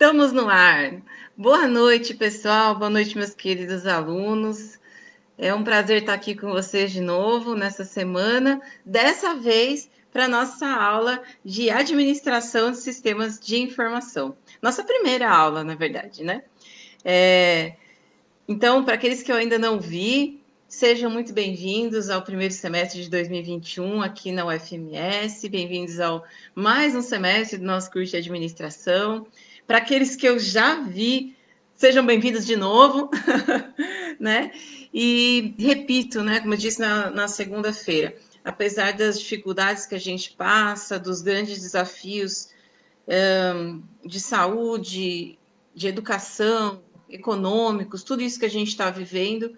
Estamos no ar. Boa noite, pessoal. Boa noite, meus queridos alunos. É um prazer estar aqui com vocês de novo nessa semana, dessa vez para a nossa aula de administração de sistemas de informação. Nossa primeira aula, na verdade, né? Então, para aqueles que eu ainda não vi, sejam muito bem-vindos ao primeiro semestre de 2021 aqui na UFMS. Bem-vindos ao mais um semestre do nosso curso de administração. Para aqueles que eu já vi, sejam bem-vindos de novo, né? E repito, né, como eu disse na segunda-feira, apesar das dificuldades que a gente passa, dos grandes desafios de saúde, de educação, econômicos, tudo isso que a gente está vivendo,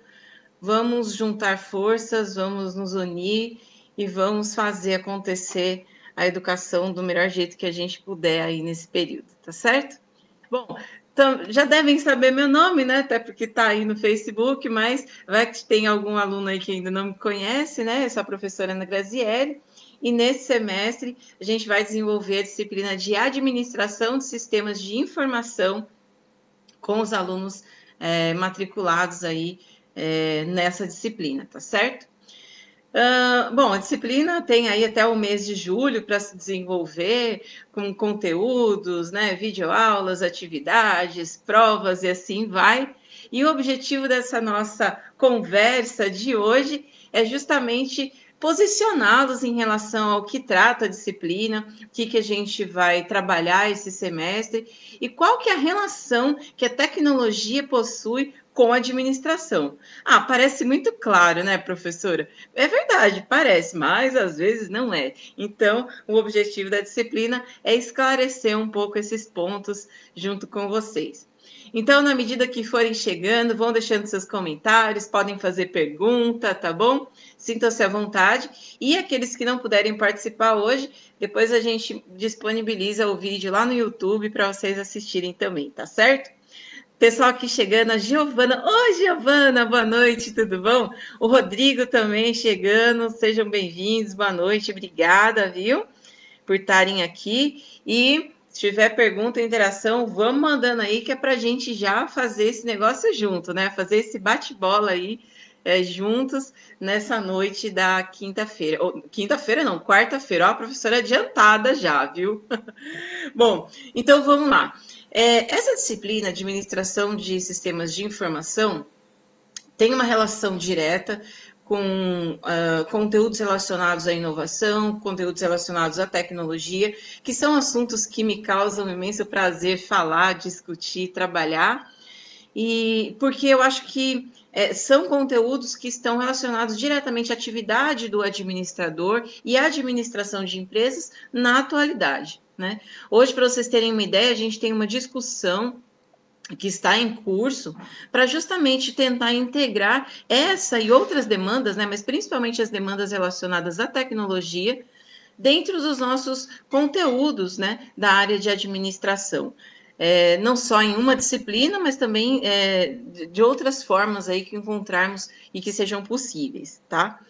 vamos juntar forças, vamos nos unir e vamos fazer acontecer a educação do melhor jeito que a gente puder aí nesse período, tá certo? Bom, então, já devem saber meu nome, né? Até porque está aí no Facebook, mas vai que tem algum aluno aí que ainda não me conhece, né? Eu sou a professora Ana Graziele, e nesse semestre a gente vai desenvolver a disciplina de Administração de Sistemas de Informação com os alunos matriculados aí nessa disciplina, tá certo? Bom, a disciplina tem aí até o mês de julho para se desenvolver com conteúdos, né, videoaulas, atividades, provas e assim vai. E o objetivo dessa nossa conversa de hoje é justamente posicioná-los em relação ao que trata a disciplina, o que a gente vai trabalhar esse semestre e qual que é a relação que a tecnologia possui com a administração. Ah, parece muito claro, né, professora? É verdade, parece, mas às vezes não é. Então, o objetivo da disciplina é esclarecer um pouco esses pontos junto com vocês. Então, na medida que forem chegando, vão deixando seus comentários, podem fazer pergunta, tá bom? Sintam-se à vontade. E aqueles que não puderem participar hoje, depois a gente disponibiliza o vídeo lá no YouTube para vocês assistirem também, tá certo? Pessoal aqui chegando, a Giovana. Oi, Giovana, boa noite, tudo bom? O Rodrigo também chegando, sejam bem-vindos, boa noite, obrigada, viu, por estarem aqui. E se tiver pergunta ou interação, vamos mandando aí, que é para a gente já fazer esse negócio junto, né? Fazer esse bate-bola aí juntos nessa noite da quinta-feira. Quinta-feira não, quarta-feira. Ó, a professora adiantada já, viu? Bom, então vamos lá. Essa disciplina, Administração de Sistemas de Informação, tem uma relação direta com conteúdos relacionados à inovação, conteúdos relacionados à tecnologia, que são assuntos que me causam imenso prazer falar, discutir, trabalhar, e porque eu acho que são conteúdos que estão relacionados diretamente à atividade do administrador e à administração de empresas na atualidade, né? Hoje, para vocês terem uma ideia, a gente tem uma discussão que está em curso para justamente tentar integrar essa e outras demandas, né, mas principalmente as demandas relacionadas à tecnologia, dentro dos nossos conteúdos, né, da área de administração. Não só em uma disciplina, mas também de outras formas aí que encontrarmos e que sejam possíveis, tá?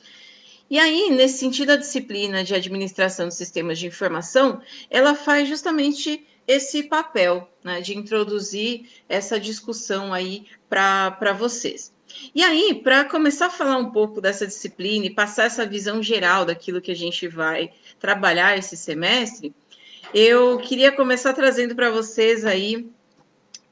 E aí, nesse sentido, a disciplina de administração de sistemas de informação, ela faz justamente esse papel, né, de introduzir essa discussão aí para vocês. E aí, para começar a falar um pouco dessa disciplina e passar essa visão geral daquilo que a gente vai trabalhar esse semestre, eu queria começar trazendo para vocês aí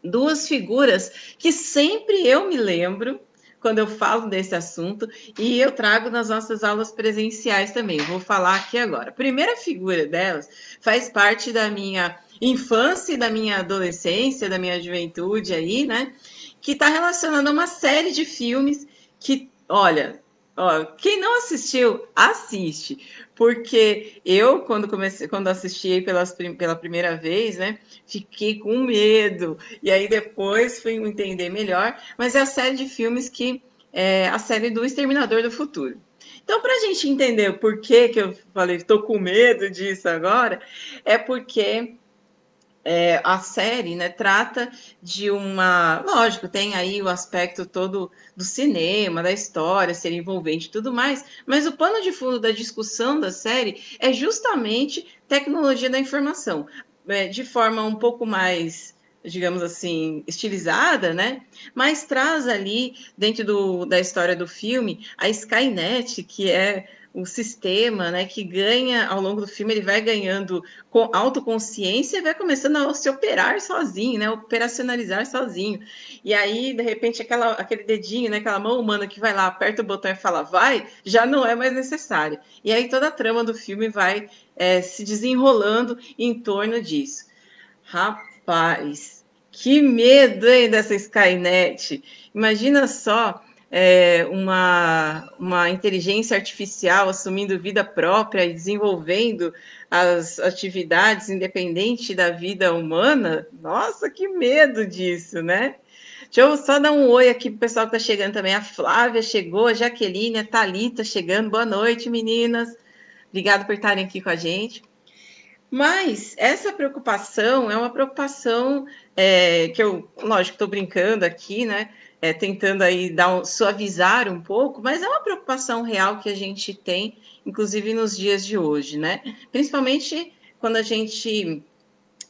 duas figuras que sempre eu me lembro quando eu falo desse assunto e eu trago nas nossas aulas presenciais também. Vou falar aqui agora. A primeira figura delas faz parte da minha infância e da minha adolescência, da minha juventude aí, né? Que está relacionada a uma série de filmes que, olha, ó, quem não assistiu, assiste. Porque eu, quando assisti pela primeira vez, né, fiquei com medo. E aí depois fui entender melhor. Mas é a série de filmes que é a série do Exterminador do Futuro. Então, para a gente entender o porquê que eu falei, estou com medo disso agora, é porque a série, né, trata de uma. Lógico, tem aí o aspecto todo do cinema, da história, ser envolvente e tudo mais, mas o pano de fundo da discussão da série é justamente tecnologia da informação, de forma um pouco mais digamos assim, estilizada, né? Mas traz ali, dentro da história do filme, a Skynet, que é o sistema, né, que ganha, ao longo do filme, ele vai ganhando com autoconsciência e vai começando a se operar sozinho, né, operacionalizar sozinho. E aí, de repente, aquele dedinho, né, aquela mão humana que vai lá, aperta o botão e fala vai, já não é mais necessário. E aí toda a trama do filme vai se desenrolando em torno disso. Rapaz, que medo, hein, dessa Skynet. Imagina só uma inteligência artificial assumindo vida própria e desenvolvendo as atividades independente da vida humana. Nossa, que medo disso, né? Deixa eu só dar um oi aqui pro pessoal que está chegando também. A Flávia chegou, a Jaqueline, a Thalita chegando. Boa noite, meninas. Obrigada por estarem aqui com a gente. Mas essa preocupação é uma preocupação que eu, lógico, estou brincando aqui, né? Tentando aí suavizar um pouco, mas é uma preocupação real que a gente tem, inclusive nos dias de hoje, né? Principalmente quando a gente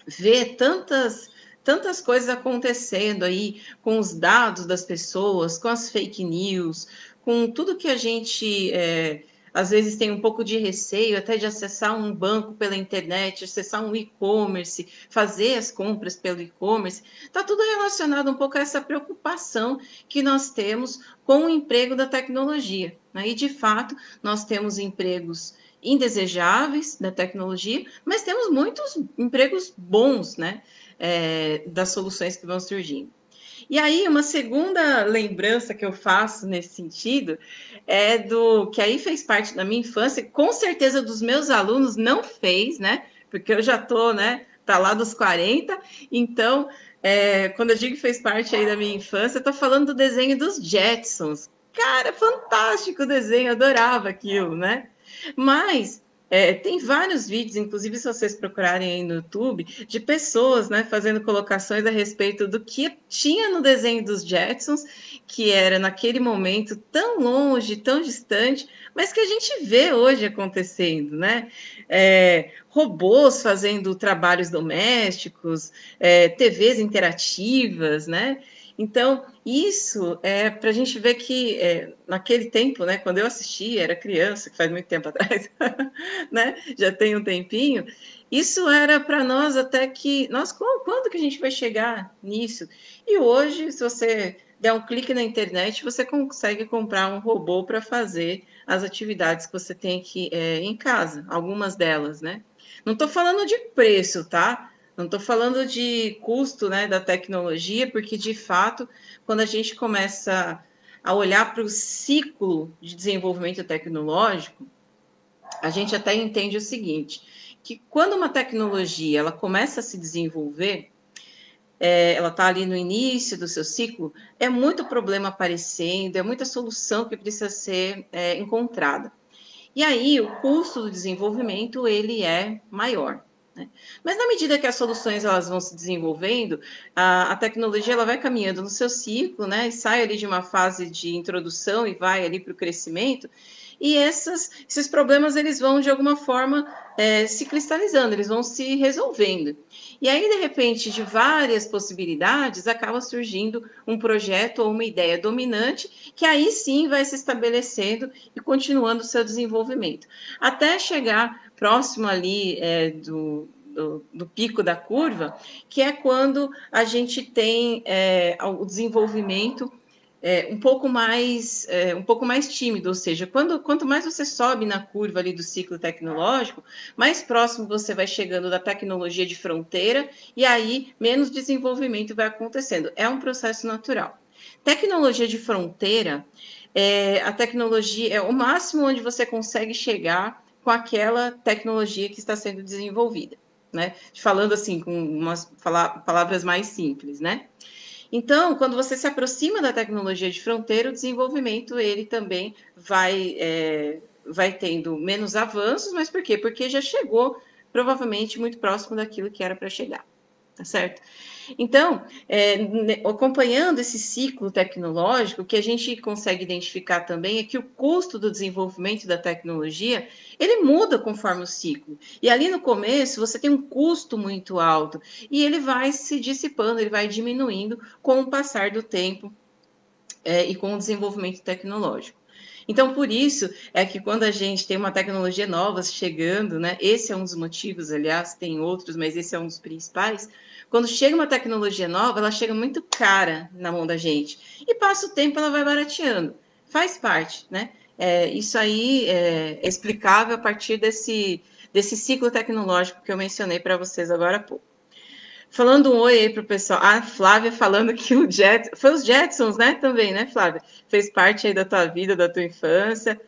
vê tantas coisas acontecendo aí com os dados das pessoas, com as fake news, com tudo que a gente às vezes tem um pouco de receio até de acessar um banco pela internet, acessar um e-commerce, fazer as compras pelo e-commerce. Está tudo relacionado um pouco a essa preocupação que nós temos com o emprego da tecnologia, né? E de fato, nós temos empregos indesejáveis da tecnologia, mas temos muitos empregos bons, né? Das soluções que vão surgindo. E aí, uma segunda lembrança que eu faço nesse sentido é do que aí fez parte da minha infância, com certeza dos meus alunos não fez, né? Porque eu já tô, né, para lá dos 40, então, quando eu digo que fez parte aí da minha infância, eu tô falando do desenho dos Jetsons. Cara, fantástico o desenho, eu adorava aquilo, né? Mas tem vários vídeos, inclusive se vocês procurarem aí no YouTube, de pessoas, né, fazendo colocações a respeito do que tinha no desenho dos Jetsons, que era naquele momento tão longe, tão distante, mas que a gente vê hoje acontecendo, né? Robôs fazendo trabalhos domésticos, TVs interativas, né? Então, isso é para a gente ver que naquele tempo, né, quando eu assisti, era criança, que faz muito tempo atrás, né, já tem um tempinho, isso era para nós até que, nós, quando que a gente vai chegar nisso? E hoje, se você der um clique na internet, você consegue comprar um robô para fazer as atividades que você tem aqui em casa, algumas delas, né? Não estou falando de preço, tá? Não estou falando de custo, né, da tecnologia, porque de fato, quando a gente começa a olhar para o ciclo de desenvolvimento tecnológico, a gente até entende o seguinte, que quando uma tecnologia ela começa a se desenvolver, ela está ali no início do seu ciclo, é muito problema aparecendo, é muita solução que precisa ser encontrada. E aí o custo do desenvolvimento ele é maior. Né? Mas na medida que as soluções elas vão se desenvolvendo, a tecnologia ela vai caminhando no seu ciclo, né? E sai ali de uma fase de introdução e vai ali para o crescimento. E esses problemas eles vão de alguma forma se cristalizando, eles vão se resolvendo. E aí, de repente, de várias possibilidades, acaba surgindo um projeto ou uma ideia dominante que aí sim vai se estabelecendo e continuando o seu desenvolvimento. Até chegar próximo ali do pico da curva, que é quando a gente tem o desenvolvimento um pouco mais tímido, ou seja, quanto mais você sobe na curva ali do ciclo tecnológico, mais próximo você vai chegando da tecnologia de fronteira e aí menos desenvolvimento vai acontecendo. É um processo natural. Tecnologia de fronteira a tecnologia é o máximo onde você consegue chegar com aquela tecnologia que está sendo desenvolvida, né? Falando assim com umas palavras mais simples, né? Então, quando você se aproxima da tecnologia de fronteira, o desenvolvimento ele também vai tendo menos avanços, mas por quê? Porque já chegou provavelmente muito próximo daquilo que era para chegar, tá certo? Então, acompanhando esse ciclo tecnológico, o que a gente consegue identificar também é que o custo do desenvolvimento da tecnologia, ele muda conforme o ciclo. E ali no começo, você tem um custo muito alto, e ele vai se dissipando, ele vai diminuindo com o passar do tempo e com o desenvolvimento tecnológico. Então, por isso é que quando a gente tem uma tecnologia nova chegando, né? Esse é um dos motivos, aliás, tem outros, mas esse é um dos principais. Quando chega uma tecnologia nova, ela chega muito cara na mão da gente. E passa o tempo, ela vai barateando. Faz parte, né? Isso aí é explicável a partir desse ciclo tecnológico que eu mencionei para vocês agora há pouco. Falando um oi aí pro pessoal. Ah, Flávia falando que o foi os Jetsons, né? Também, né, Flávia? Fez parte aí da tua vida, da tua infância.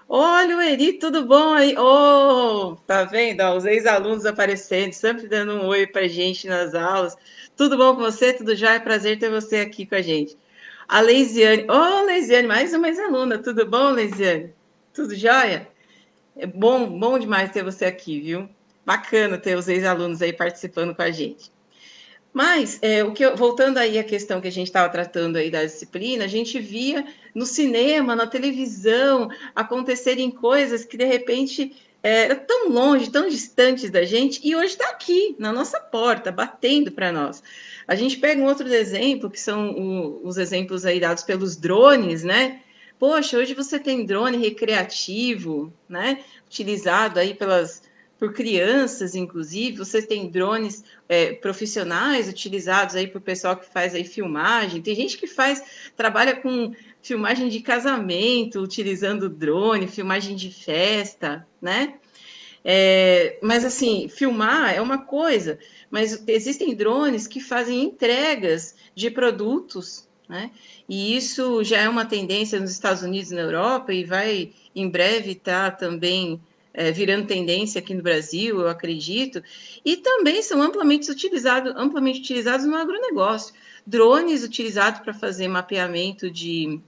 Olha o Eri, tudo bom aí? Oh, tá vendo? Ó, os ex-alunos aparecendo, sempre dando um oi pra gente nas aulas. Tudo bom com você? Tudo já? É prazer ter você aqui com a gente. A Leisiane. Oh, Leisiane, mais uma ex-aluna. Tudo bom, Leisiane? Tudo jóia? É bom demais ter você aqui, viu? Bacana ter os ex-alunos aí participando com a gente. Mas, voltando aí à questão que a gente estava tratando aí da disciplina, a gente via no cinema, na televisão, acontecerem coisas que de repente eram tão longe, tão distantes da gente, e hoje está aqui, na nossa porta, batendo para nós. A gente pega um outro exemplo, que são os exemplos aí dados pelos drones, né? Poxa, hoje você tem drone recreativo, né? Utilizado aí por crianças, inclusive, você tem drones profissionais utilizados aí por pessoal que faz aí filmagem. Tem gente que trabalha com filmagem de casamento, utilizando drone, filmagem de festa, né? Mas assim, filmar é uma coisa, mas existem drones que fazem entregas de produtos, né? E isso já é uma tendência nos Estados Unidos e na Europa e vai em breve estar também virando tendência aqui no Brasil, eu acredito, e também são amplamente utilizados no agronegócio. Drones utilizados para fazer mapeamento de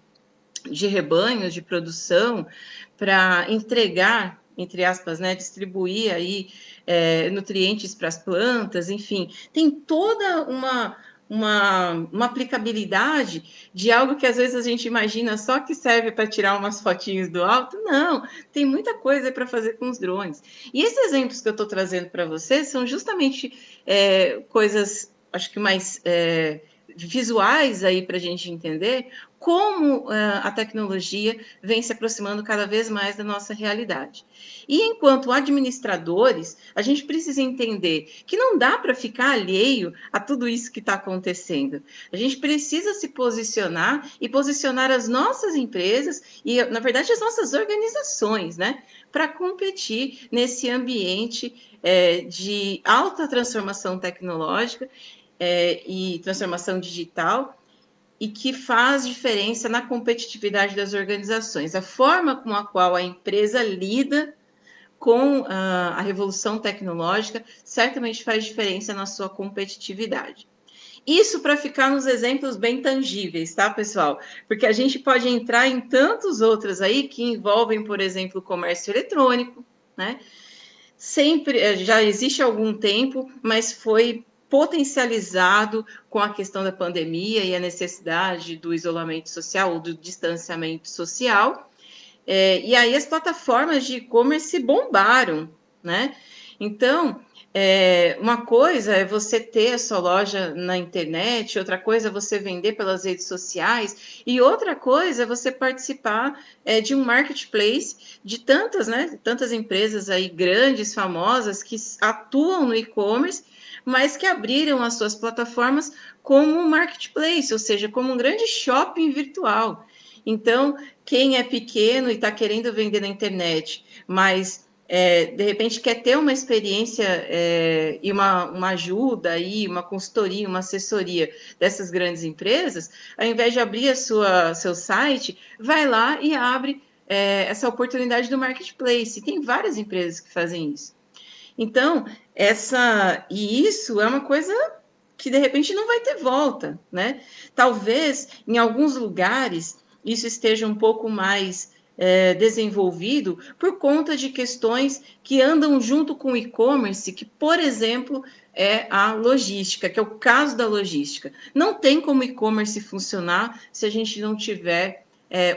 rebanhos, de produção, para entregar, entre aspas, né, distribuir aí nutrientes para as plantas, enfim, tem toda uma aplicabilidade de algo que às vezes a gente imagina só que serve para tirar umas fotinhos do alto. Não, tem muita coisa para fazer com os drones. E esses exemplos que eu estou trazendo para vocês são justamente coisas, acho que mais visuais aí para a gente entender como a tecnologia vem se aproximando cada vez mais da nossa realidade. E enquanto administradores, a gente precisa entender que não dá para ficar alheio a tudo isso que está acontecendo. A gente precisa se posicionar e posicionar as nossas empresas e, na verdade, as nossas organizações, né, para competir nesse ambiente de alta transformação tecnológica e transformação digital e que faz diferença na competitividade das organizações. A forma com a qual a empresa lida com a revolução tecnológica certamente faz diferença na sua competitividade. Isso para ficar nos exemplos bem tangíveis, tá, pessoal? Porque a gente pode entrar em tantos outros aí que envolvem, por exemplo, o comércio eletrônico, né? Sempre já existe há algum tempo, mas foi potencializado com a questão da pandemia e a necessidade do isolamento social ou do distanciamento social. E aí as plataformas de e-commerce bombaram, né? Então, uma coisa é você ter a sua loja na internet, outra coisa é você vender pelas redes sociais, e outra coisa é você participar de um marketplace de tantas, né? Tantas empresas aí grandes, famosas, que atuam no e-commerce, mas que abriram as suas plataformas como um marketplace, ou seja, como um grande shopping virtual. Então, quem é pequeno e está querendo vender na internet, mas de repente quer ter uma experiência e uma ajuda aí, uma consultoria, uma assessoria dessas grandes empresas, ao invés de abrir seu site, vai lá e abre essa oportunidade do marketplace. Tem várias empresas que fazem isso. Então, isso é uma coisa que de repente não vai ter volta, né? Talvez em alguns lugares isso esteja um pouco mais desenvolvido por conta de questões que andam junto com o e-commerce, que, por exemplo, é a logística, que é o caso da logística. Não tem como e-commerce funcionar se a gente não tiver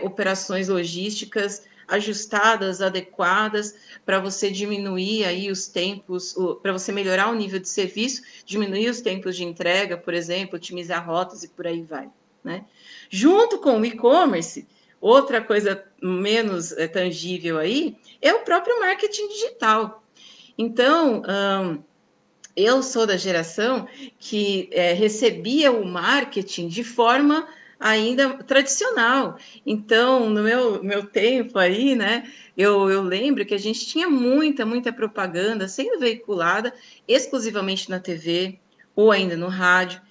operações logísticas ajustadas, adequadas, para você diminuir aí os tempos, para você melhorar o nível de serviço, diminuir os tempos de entrega, por exemplo, otimizar rotas e por aí vai, né? Junto com o e-commerce, outra coisa menos tangível aí é o próprio marketing digital. Então, eu sou da geração que recebia o marketing de forma ainda tradicional. Então, no meu tempo aí, né, eu lembro que a gente tinha muita propaganda sendo veiculada exclusivamente na TV ou ainda no rádio.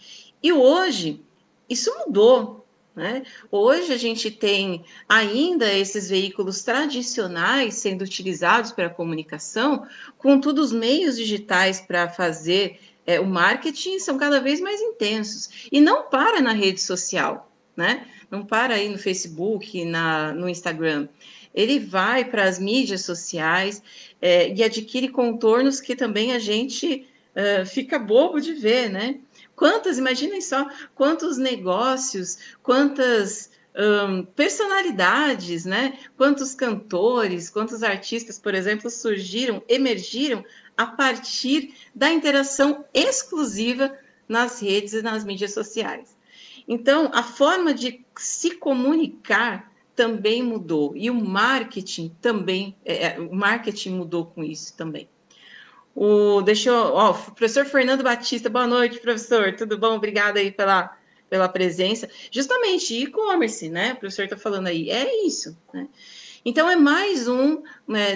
E hoje, isso mudou. Né? Hoje a gente tem ainda esses veículos tradicionais sendo utilizados para a comunicação, contudo, os meios digitais para fazer o marketing são cada vez mais intensos. E não para na rede social, né? Não para aí no Facebook, no Instagram. Ele vai para as mídias sociais e adquire contornos que também a gente fica bobo de ver, né? Imaginem só, quantos negócios, quantas personalidades, né? Quantos cantores, quantos artistas, por exemplo, emergiram a partir da interação exclusiva nas redes e nas mídias sociais. Então, a forma de se comunicar também mudou e o marketing também, o marketing mudou com isso também. Professor Fernando Batista, boa noite, professor, tudo bom? Obrigada aí pela presença. Justamente e-commerce, né? O professor está falando aí, é isso, né? Então, é mais um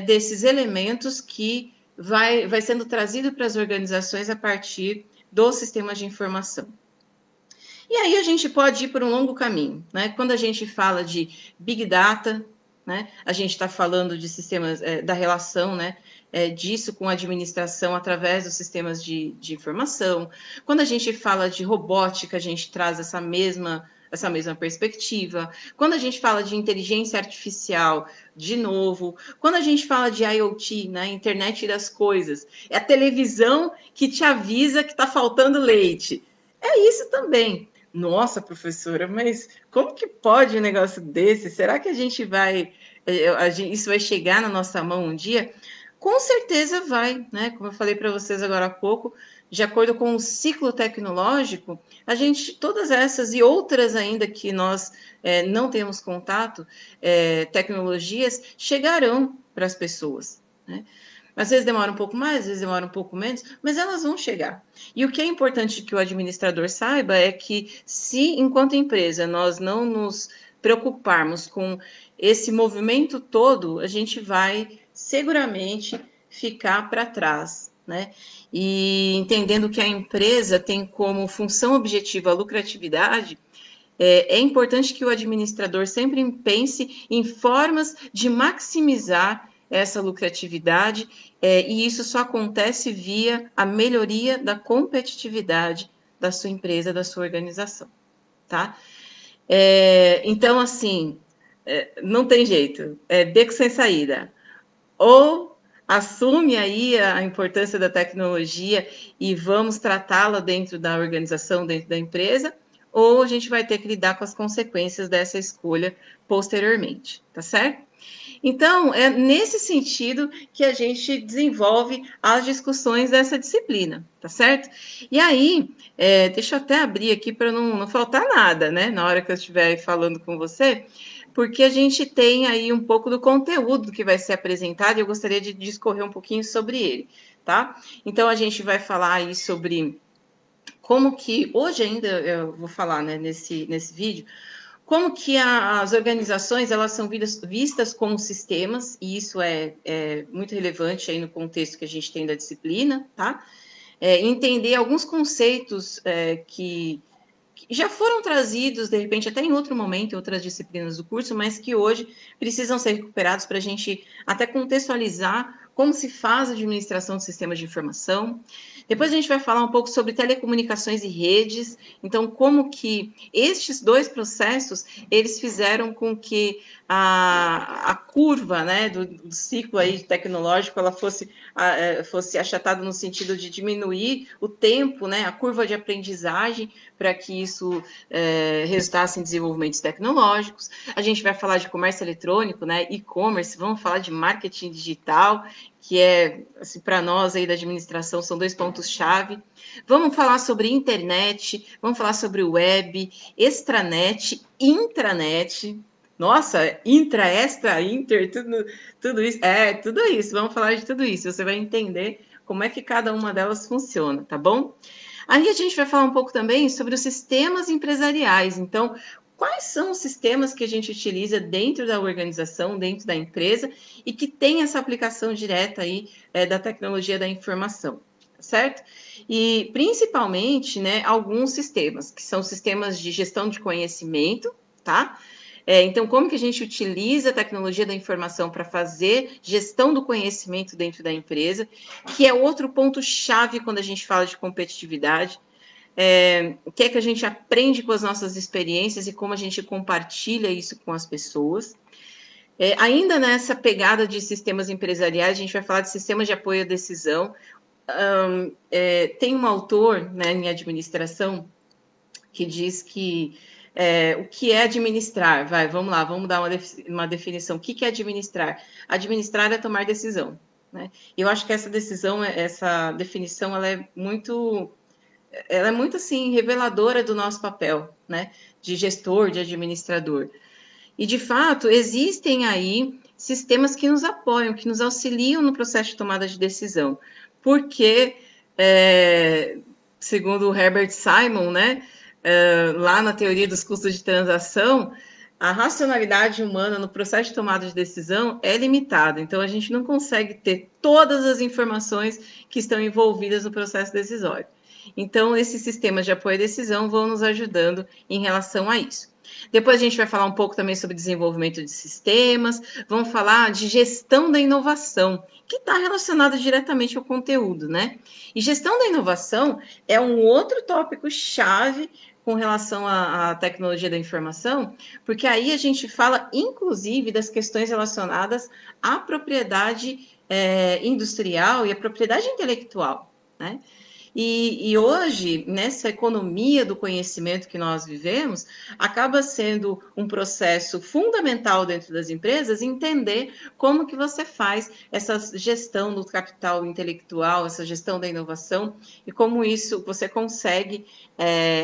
desses elementos que vai sendo trazido para as organizações a partir dos sistemas de informação. E aí a gente pode ir por um longo caminho, né? Quando a gente fala de Big Data, né? A gente está falando de sistemas da relação, né? Disso com a administração através dos sistemas de informação. Quando a gente fala de robótica, a gente traz essa mesma perspectiva. Quando a gente fala de inteligência artificial, de novo. Quando a gente fala de IoT, né, internet das coisas, é a televisão que te avisa que está faltando leite. É isso também. Nossa, professora, mas como que pode um negócio desse? Será que a gente vai... isso vai chegar na nossa mão um dia? Com certeza vai, né? Como eu falei para vocês agora há pouco, de acordo com o ciclo tecnológico, todas essas e outras ainda que nós não temos contato, tecnologias, chegarão para as pessoas, né? Às vezes demora um pouco mais, às vezes demora um pouco menos, mas elas vão chegar. E o que é importante que o administrador saiba é que, se, enquanto empresa, nós não nos preocuparmos com esse movimento todo, a gente vai seguramente ficar para trás, né? E entendendo que a empresa tem como função objetiva a lucratividade, é importante que o administrador sempre pense em formas de maximizar essa lucratividade, e isso só acontece via a melhoria da competitividade da sua empresa, da sua organização, tá? Então, assim, não tem jeito, é beco sem saída. Ou assume aí a importância da tecnologia e vamos tratá-la dentro da organização, dentro da empresa, ou a gente vai ter que lidar com as consequências dessa escolha posteriormente, tá certo? Então, é nesse sentido que a gente desenvolve as discussões dessa disciplina, tá certo? E aí, deixa eu até abrir aqui para não faltar nada, né, na hora que eu estiver falando com você, porque a gente tem aí um pouco do conteúdo que vai ser apresentado e eu gostaria de discorrer um pouquinho sobre ele, tá? Então, a gente vai falar aí sobre como que, hoje ainda eu vou falar, né, nesse vídeo, como que as organizações elas são vistas como sistemas, e isso é muito relevante aí no contexto que a gente tem da disciplina, tá? Entender alguns conceitos que já foram trazidos, de repente, até em outro momento, em outras disciplinas do curso, mas que hoje precisam ser recuperados para a gente até contextualizar como se faz a administração de sistemas de informação. Depois a gente vai falar um pouco sobre telecomunicações e redes, então como que estes dois processos, eles fizeram com que a curva, né, do ciclo aí tecnológico, ela fosse achatada no sentido de diminuir o tempo, né, a curva de aprendizagem, para que isso resultasse em desenvolvimentos tecnológicos. A gente vai falar de comércio eletrônico, né, e-commerce, vamos falar de marketing digital, que é, assim, para nós aí da administração, são dois pontos-chave. Vamos falar sobre internet, vamos falar sobre web, extranet, intranet. Nossa, intra, extra, inter, tudo isso. Tudo isso. Vamos falar de tudo isso. Você vai entender como é que cada uma delas funciona, tá bom? Aí a gente vai falar um pouco também sobre os sistemas empresariais. Então, quais são os sistemas que a gente utiliza dentro da organização, dentro da empresa, e que tem essa aplicação direta aí da tecnologia da informação, certo? E principalmente, né, alguns sistemas, que são sistemas de gestão de conhecimento, tá? Então, como que a gente utiliza a tecnologia da informação para fazer gestão do conhecimento dentro da empresa, que é outro ponto-chave quando a gente fala de competitividade. O que é que a gente aprende com as nossas experiências e como a gente compartilha isso com as pessoas. Ainda nessa pegada de sistemas empresariais, a gente vai falar de sistemas de apoio à decisão. Tem um autor, né, em administração que diz que o que é administrar? Vamos lá, vamos dar uma definição. O que é administrar? Administrar é tomar decisão, né? Eu acho que essa definição, ela é muito assim reveladora do nosso papel, né? De gestor, de administrador. E de fato existem aí sistemas que nos apoiam, que nos auxiliam no processo de tomada de decisão, porque segundo o Herbert Simon, né? Lá na teoria dos custos de transação, a racionalidade humana no processo de tomada de decisão é limitada. Então, a gente não consegue ter todas as informações que estão envolvidas no processo decisório. Então, esses sistemas de apoio à decisão vão nos ajudando em relação a isso. Depois a gente vai falar um pouco também sobre desenvolvimento de sistemas, vamos falar de gestão da inovação, que está relacionada diretamente ao conteúdo, né? E gestão da inovação é um outro tópico chave com relação à tecnologia da informação, porque aí a gente fala, inclusive, das questões relacionadas à propriedade industrial e à propriedade intelectual, né? E hoje, nessa economia do conhecimento que nós vivemos, acaba sendo um processo fundamental dentro das empresas entender como que você faz essa gestão do capital intelectual, essa gestão da inovação e como isso você consegue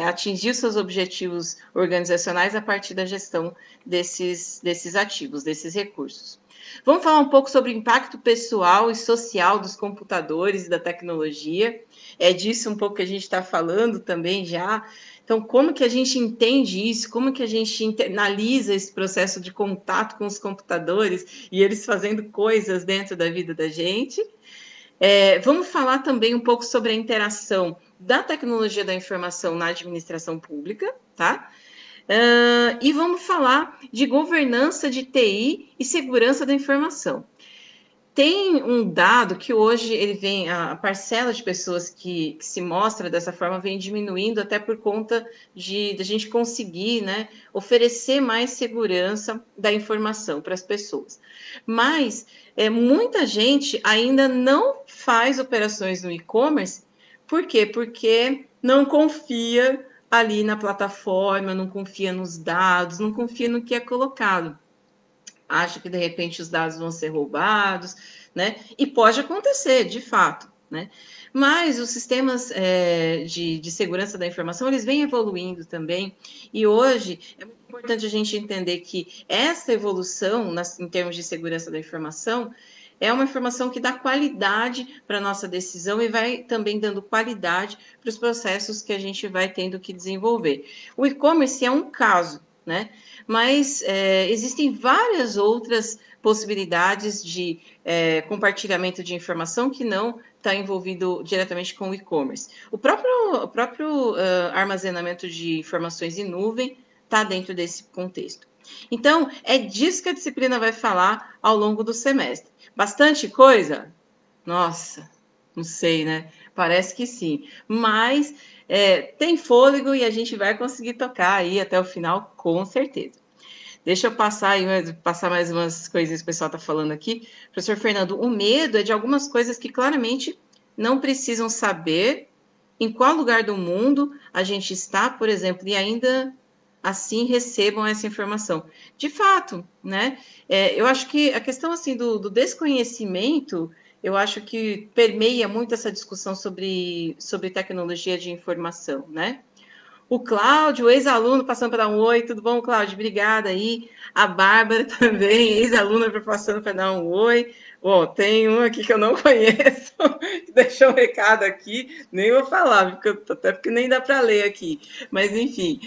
atingir os seus objetivos organizacionais a partir da gestão desses ativos, desses recursos. Vamos falar um pouco sobre o impacto pessoal e social dos computadores e da tecnologia. É disso um pouco que a gente está falando também já. Então, como que a gente entende isso? Como que a gente internaliza esse processo de contato com os computadores e eles fazendo coisas dentro da vida da gente? Vamos falar também um pouco sobre a interação da tecnologia da informação na administração pública, tá? E vamos falar de governança de TI e segurança da informação. Tem um dado que hoje ele vem, a parcela de pessoas que se mostra dessa forma vem diminuindo até por conta de a gente conseguir, né, oferecer mais segurança da informação para as pessoas. Mas muita gente ainda não faz operações no e-commerce, por quê? Porque não confia ali na plataforma, não confia nos dados, não confia no que é colocado. Acha que de repente os dados vão ser roubados, né? E pode acontecer, de fato, né? Mas os sistemas de segurança da informação, eles vêm evoluindo também, e hoje é muito importante a gente entender que essa evolução em termos de segurança da informação é uma informação que dá qualidade para a nossa decisão e vai também dando qualidade para os processos que a gente vai tendo que desenvolver. O e-commerce é um caso, né? Mas existem várias outras possibilidades de compartilhamento de informação que não está envolvido diretamente com o e-commerce. O próprio armazenamento de informações em nuvem está dentro desse contexto. Então, é disso que a disciplina vai falar ao longo do semestre. Bastante coisa? Nossa, não sei, né? Parece que sim. Mas tem fôlego e a gente vai conseguir tocar aí até o final, com certeza. Deixa eu passar mais umas coisinhas que o pessoal está falando aqui. Professor Fernando, o medo é de algumas coisas que claramente não precisam saber em qual lugar do mundo a gente está, por exemplo, e ainda assim recebam essa informação. De fato, né? Eu acho que a questão assim do desconhecimento, eu acho que permeia muito essa discussão sobre tecnologia de informação, né? O Cláudio, ex-aluno, passando para dar um oi. Tudo bom, Cláudio? Obrigada aí. A Bárbara também, ex-aluna, passando para dar um oi. Bom, tem um aqui que eu não conheço, que deixou um recado aqui, nem vou falar, até porque nem dá para ler aqui. Mas, enfim,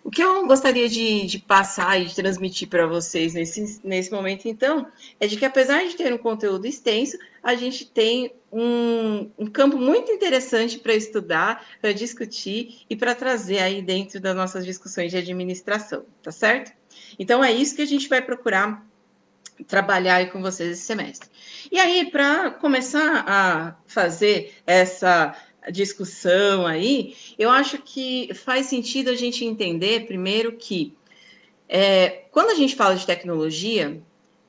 o que eu gostaria de passar e de transmitir para vocês nesse momento, então, é de que apesar de ter um conteúdo extenso, a gente tem um campo muito interessante para estudar, para discutir e para trazer aí dentro das nossas discussões de administração, tá certo? Então é isso que a gente vai procurar trabalhar aí com vocês esse semestre. E aí, para começar a fazer essa discussão aí, eu acho que faz sentido a gente entender primeiro que quando a gente fala de tecnologia,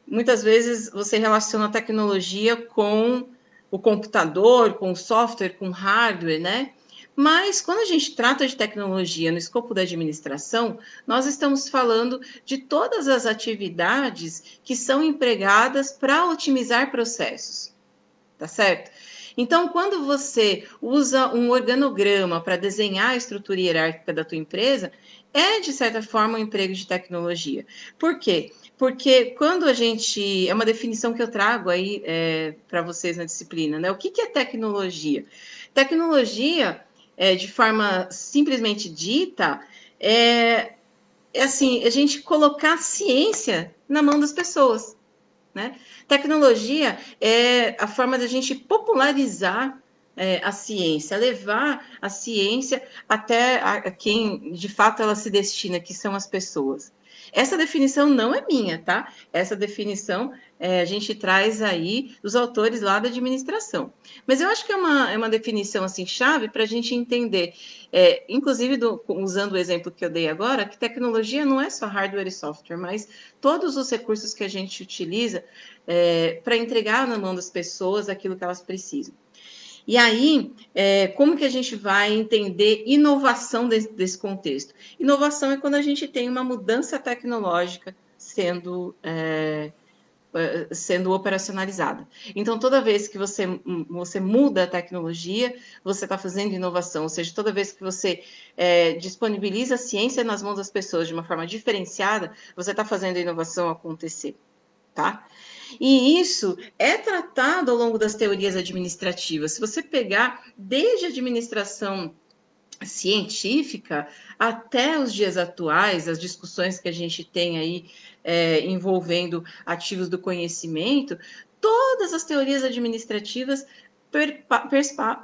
muitas vezes você relaciona a tecnologia com o computador, com o software, com o hardware, né? Mas quando a gente trata de tecnologia no escopo da administração, nós estamos falando de todas as atividades que são empregadas para otimizar processos, tá certo? Então, quando você usa um organograma para desenhar a estrutura hierárquica da tua empresa, é, de certa forma, um emprego de tecnologia. Por quê? Porque quando a gente... É uma definição que eu trago aí para vocês na disciplina, né? O que é tecnologia? Tecnologia, de forma simplesmente dita, é assim, a gente colocar a ciência na mão das pessoas, né? Tecnologia é a forma da gente popularizar a ciência, levar a ciência até a quem de fato ela se destina, que são as pessoas. Essa definição não é minha, tá? Essa definição a gente traz aí dos autores lá da administração. Mas eu acho que é uma definição assim chave para a gente entender, inclusive usando o exemplo que eu dei agora, que tecnologia não é só hardware e software, mas todos os recursos que a gente utiliza para entregar na mão das pessoas aquilo que elas precisam. E aí, como que a gente vai entender inovação desse contexto? Inovação é quando a gente tem uma mudança tecnológica sendo operacionalizada. Então, toda vez que você muda a tecnologia, você está fazendo inovação, ou seja, toda vez que você disponibiliza a ciência nas mãos das pessoas de uma forma diferenciada, você está fazendo a inovação acontecer, tá? E isso é tratado ao longo das teorias administrativas. Se você pegar desde a administração científica até os dias atuais, as discussões que a gente tem aí envolvendo ativos do conhecimento, todas as teorias administrativas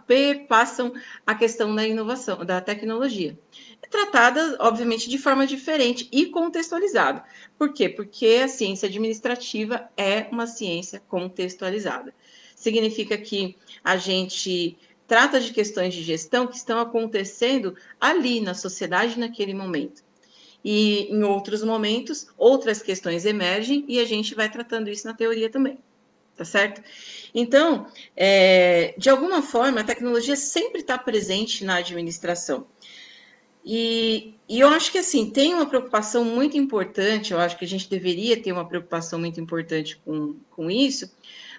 perpassam a questão da inovação, da tecnologia. É tratada, obviamente, de forma diferente e contextualizada. Por quê? Porque a ciência administrativa é uma ciência contextualizada. Significa que a gente trata de questões de gestão que estão acontecendo ali na sociedade naquele momento. E em outros momentos, outras questões emergem e a gente vai tratando isso na teoria também, tá certo? Então, de alguma forma, a tecnologia sempre está presente na administração. E eu acho que, assim, tem uma preocupação muito importante, eu acho que a gente deveria ter uma preocupação muito importante com isso,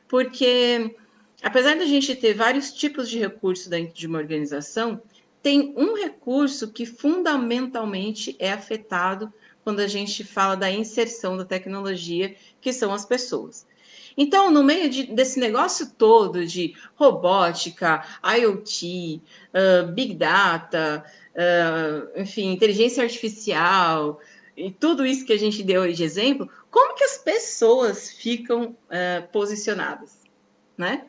porque apesar da gente ter vários tipos de recursos dentro de uma organização, tem um recurso que fundamentalmente é afetado quando a gente fala da inserção da tecnologia, que são as pessoas. Então, no meio desse negócio todo de robótica, IoT, Big Data, enfim, inteligência artificial, e tudo isso que a gente deu aí de exemplo, como que as pessoas ficam posicionadas, né?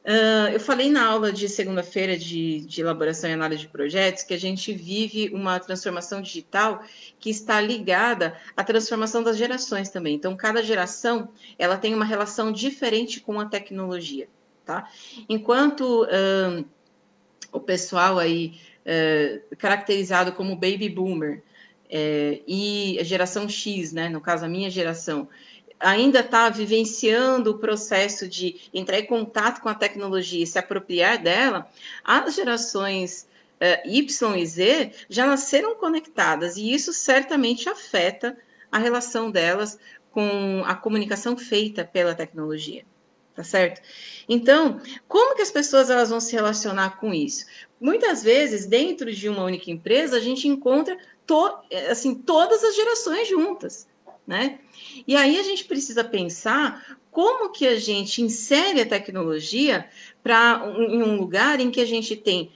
Eu falei na aula de segunda-feira de elaboração e análise de projetos que a gente vive uma transformação digital que está ligada à transformação das gerações também. Então, cada geração ela tem uma relação diferente com a tecnologia, tá? Enquanto o pessoal aí caracterizado como baby boomer e a geração X, né, no caso a minha geração, ainda está vivenciando o processo de entrar em contato com a tecnologia e se apropriar dela, as gerações Y e Z já nasceram conectadas e isso certamente afeta a relação delas com a comunicação feita pela tecnologia. Tá certo? Então, como que as pessoas elas vão se relacionar com isso? Muitas vezes, dentro de uma única empresa, a gente encontra assim, todas as gerações juntas, né? E aí a gente precisa pensar como que a gente insere a tecnologia em um lugar em que a gente tem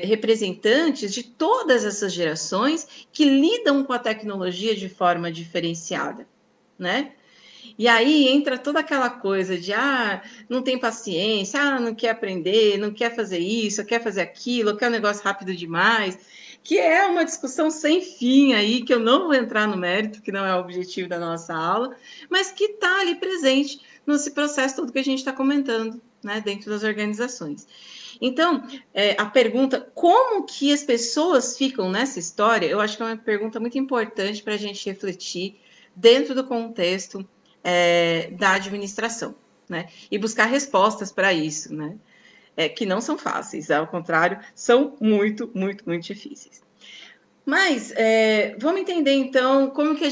representantes de todas essas gerações que lidam com a tecnologia de forma diferenciada, né? E aí entra toda aquela coisa de não tem paciência, não quer aprender, não quer fazer isso, quer fazer aquilo, quer um negócio rápido demais, que é uma discussão sem fim aí, que eu não vou entrar no mérito, que não é o objetivo da nossa aula, mas que está ali presente nesse processo todo que a gente está comentando, né, dentro das organizações. Então, a pergunta, como que as pessoas ficam nessa história, eu acho que é uma pergunta muito importante para a gente refletir dentro do contexto da administração, né? E buscar respostas para isso, né? Que não são fáceis, ao contrário, são muito, muito, muito difíceis. Mas vamos entender então como que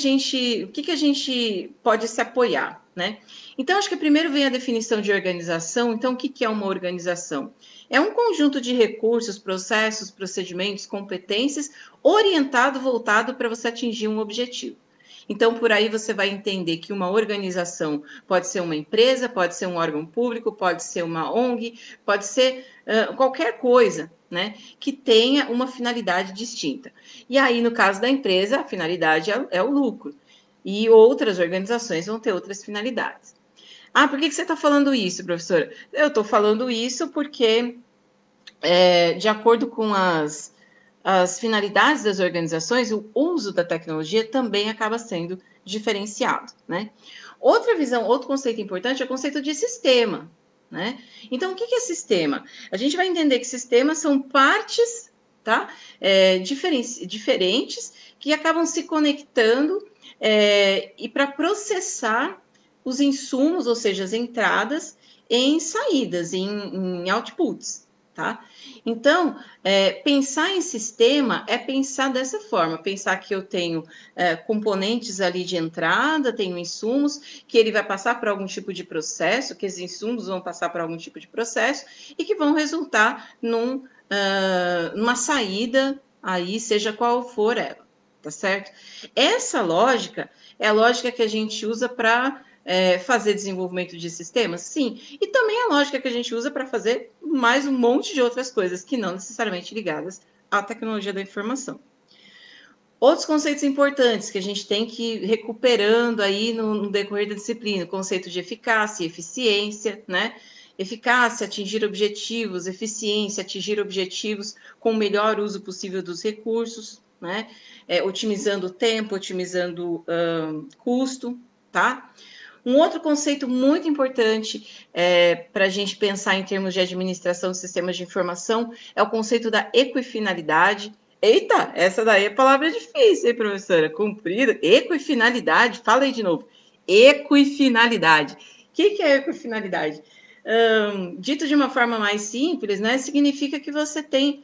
o que a gente pode se apoiar, né? Então, acho que primeiro vem a definição de organização. Então, o que é uma organização? É um conjunto de recursos, processos, procedimentos, competências voltado para você atingir um objetivo. Então, por aí você vai entender que uma organização pode ser uma empresa, pode ser um órgão público, pode ser uma ONG, pode ser qualquer coisa, né, que tenha uma finalidade distinta. E aí, no caso da empresa, a finalidade é o lucro. E outras organizações vão ter outras finalidades. Por que você está falando isso, professora? Eu estou falando isso porque, de acordo com as finalidades das organizações, o uso da tecnologia também acaba sendo diferenciado, né? Outra visão, outro conceito importante é o conceito de sistema, né? Então, o que é sistema? A gente vai entender que sistemas são partes, tá? Diferentes que acabam se conectando e para processar os insumos, ou seja, as entradas em saídas, em outputs, tá? Então, pensar em sistema é pensar dessa forma, pensar que eu tenho componentes ali de entrada, tenho insumos, que ele vai passar por algum tipo de processo, que esses insumos vão passar por algum tipo de processo e que vão resultar numa saída aí, seja qual for ela, tá certo? Essa lógica é a lógica que a gente usa para fazer desenvolvimento de sistemas? Sim. E também a lógica que a gente usa para fazer mais um monte de outras coisas que não necessariamente ligadas à tecnologia da informação. Outros conceitos importantes que a gente tem que ir recuperando aí no decorrer da disciplina, o conceito de eficácia e eficiência, né? Eficácia, atingir objetivos, eficiência, atingir objetivos com o melhor uso possível dos recursos, né? Otimizando o tempo, otimizando custo, tá? Um outro conceito muito importante para a gente pensar em termos de administração de sistemas de informação é o conceito da equifinalidade. Eita, essa daí é palavra difícil, hein, professora? Comprida. Equifinalidade, fala aí de novo. Equifinalidade. O que é equifinalidade? Dito de uma forma mais simples, né, significa que você tem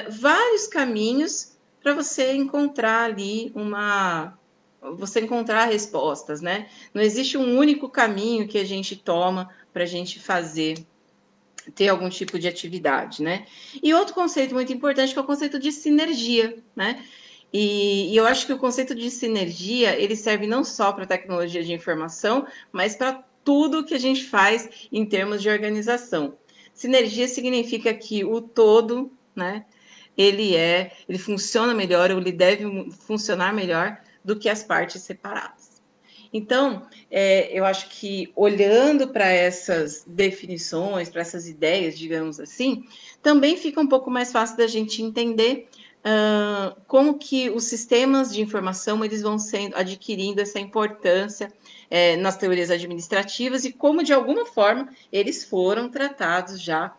vários caminhos para você encontrar ali você encontrar respostas, né? Não existe um único caminho que a gente toma para a gente ter algum tipo de atividade, né? E outro conceito muito importante que é o conceito de sinergia, né? E eu acho que o conceito de sinergia ele serve não só para tecnologia de informação, mas para tudo que a gente faz em termos de organização. Sinergia significa que o todo, né? Ele funciona melhor, ou ele deve funcionar melhor do que as partes separadas. Então, eu acho que olhando para essas definições, para essas ideias, digamos assim, também fica um pouco mais fácil da gente entender como que os sistemas de informação eles vão sendo adquirindo essa importância nas teorias administrativas e como de alguma forma eles foram tratados já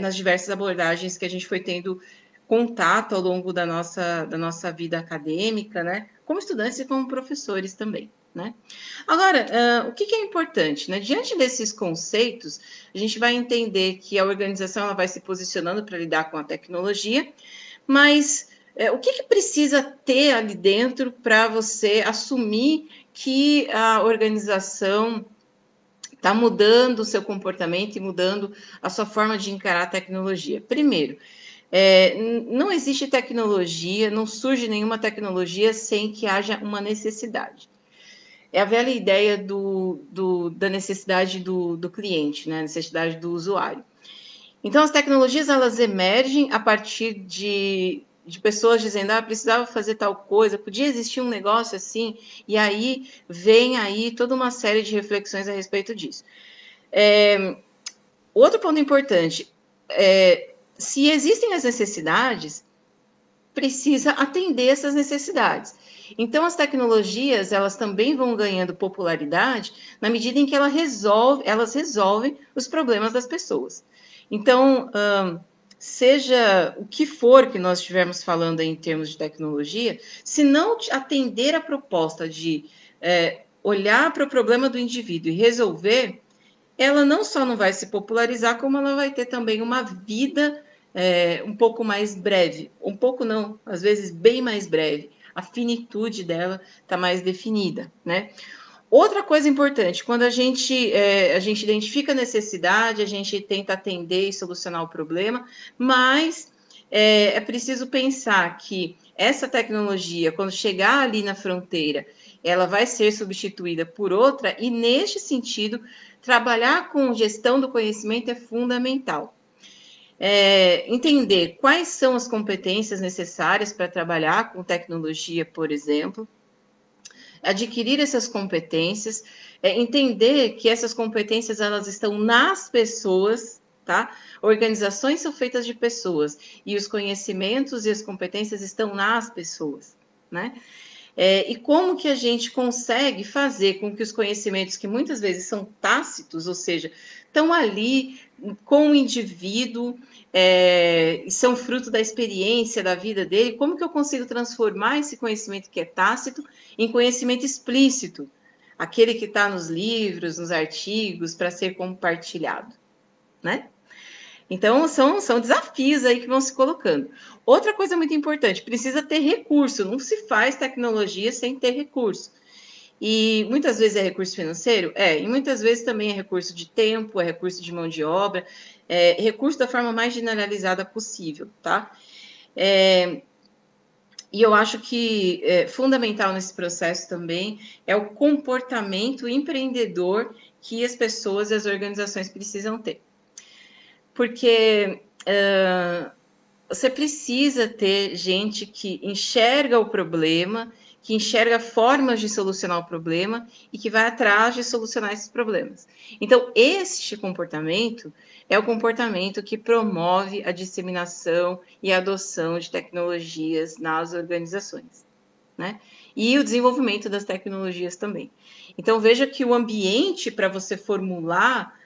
nas diversas abordagens que a gente foi tendo contato ao longo da nossa vida acadêmica, né? Como estudantes e como professores também. Né? Agora, o que é importante? Né? Diante desses conceitos, a gente vai entender que a organização ela vai se posicionando para lidar com a tecnologia, mas o que precisa ter ali dentro para você assumir que a organização está mudando o seu comportamento e mudando a sua forma de encarar a tecnologia? Primeiro, não existe tecnologia, não surge nenhuma tecnologia sem que haja uma necessidade. É a velha ideia da necessidade do cliente, né? Necessidade do usuário. Então, as tecnologias elas emergem a partir de pessoas dizendo, precisava fazer tal coisa, podia existir um negócio assim, e aí vem aí toda uma série de reflexões a respeito disso. Outro ponto importante, se existem as necessidades, precisa atender essas necessidades. Então, as tecnologias elas também vão ganhando popularidade na medida em que elas resolvem os problemas das pessoas. Então, seja o que for que nós estivermos falando em termos de tecnologia, se não atender a proposta de olhar para o problema do indivíduo e resolver, ela não só não vai se popularizar, como ela vai ter também uma vida um pouco mais breve. Um pouco não, às vezes bem mais breve. A finitude dela está mais definida, né? Outra coisa importante, quando a gente identifica a necessidade, a gente tenta atender e solucionar o problema, mas é preciso pensar que essa tecnologia, quando chegar ali na fronteira, ela vai ser substituída por outra, e neste sentido, trabalhar com gestão do conhecimento é fundamental. Entender quais são as competências necessárias para trabalhar com tecnologia, por exemplo, adquirir essas competências, entender que essas competências elas estão nas pessoas, tá? Organizações são feitas de pessoas e os conhecimentos e as competências estão nas pessoas, né? E como que a gente consegue fazer com que os conhecimentos que muitas vezes são tácitos, ou seja, estão ali com o indivíduo, e são fruto da experiência da vida dele, como que eu consigo transformar esse conhecimento que é tácito em conhecimento explícito, aquele que está nos livros, nos artigos, para ser compartilhado, né? Então, são desafios aí que vão se colocando. Outra coisa muito importante, precisa ter recurso. Não se faz tecnologia sem ter recurso. E muitas vezes é recurso financeiro? E muitas vezes também é recurso de tempo, é recurso de mão de obra, recurso da forma mais generalizada possível, tá? E eu acho que fundamental nesse processo também é o comportamento empreendedor que as pessoas e as organizações precisam ter. Porque você precisa ter gente que enxerga o problema, que enxerga formas de solucionar o problema e que vai atrás de solucionar esses problemas. Então, este comportamento é o comportamento que promove a disseminação e a adoção de tecnologias nas organizações, né? E o desenvolvimento das tecnologias também. Então, veja que o ambiente para você formular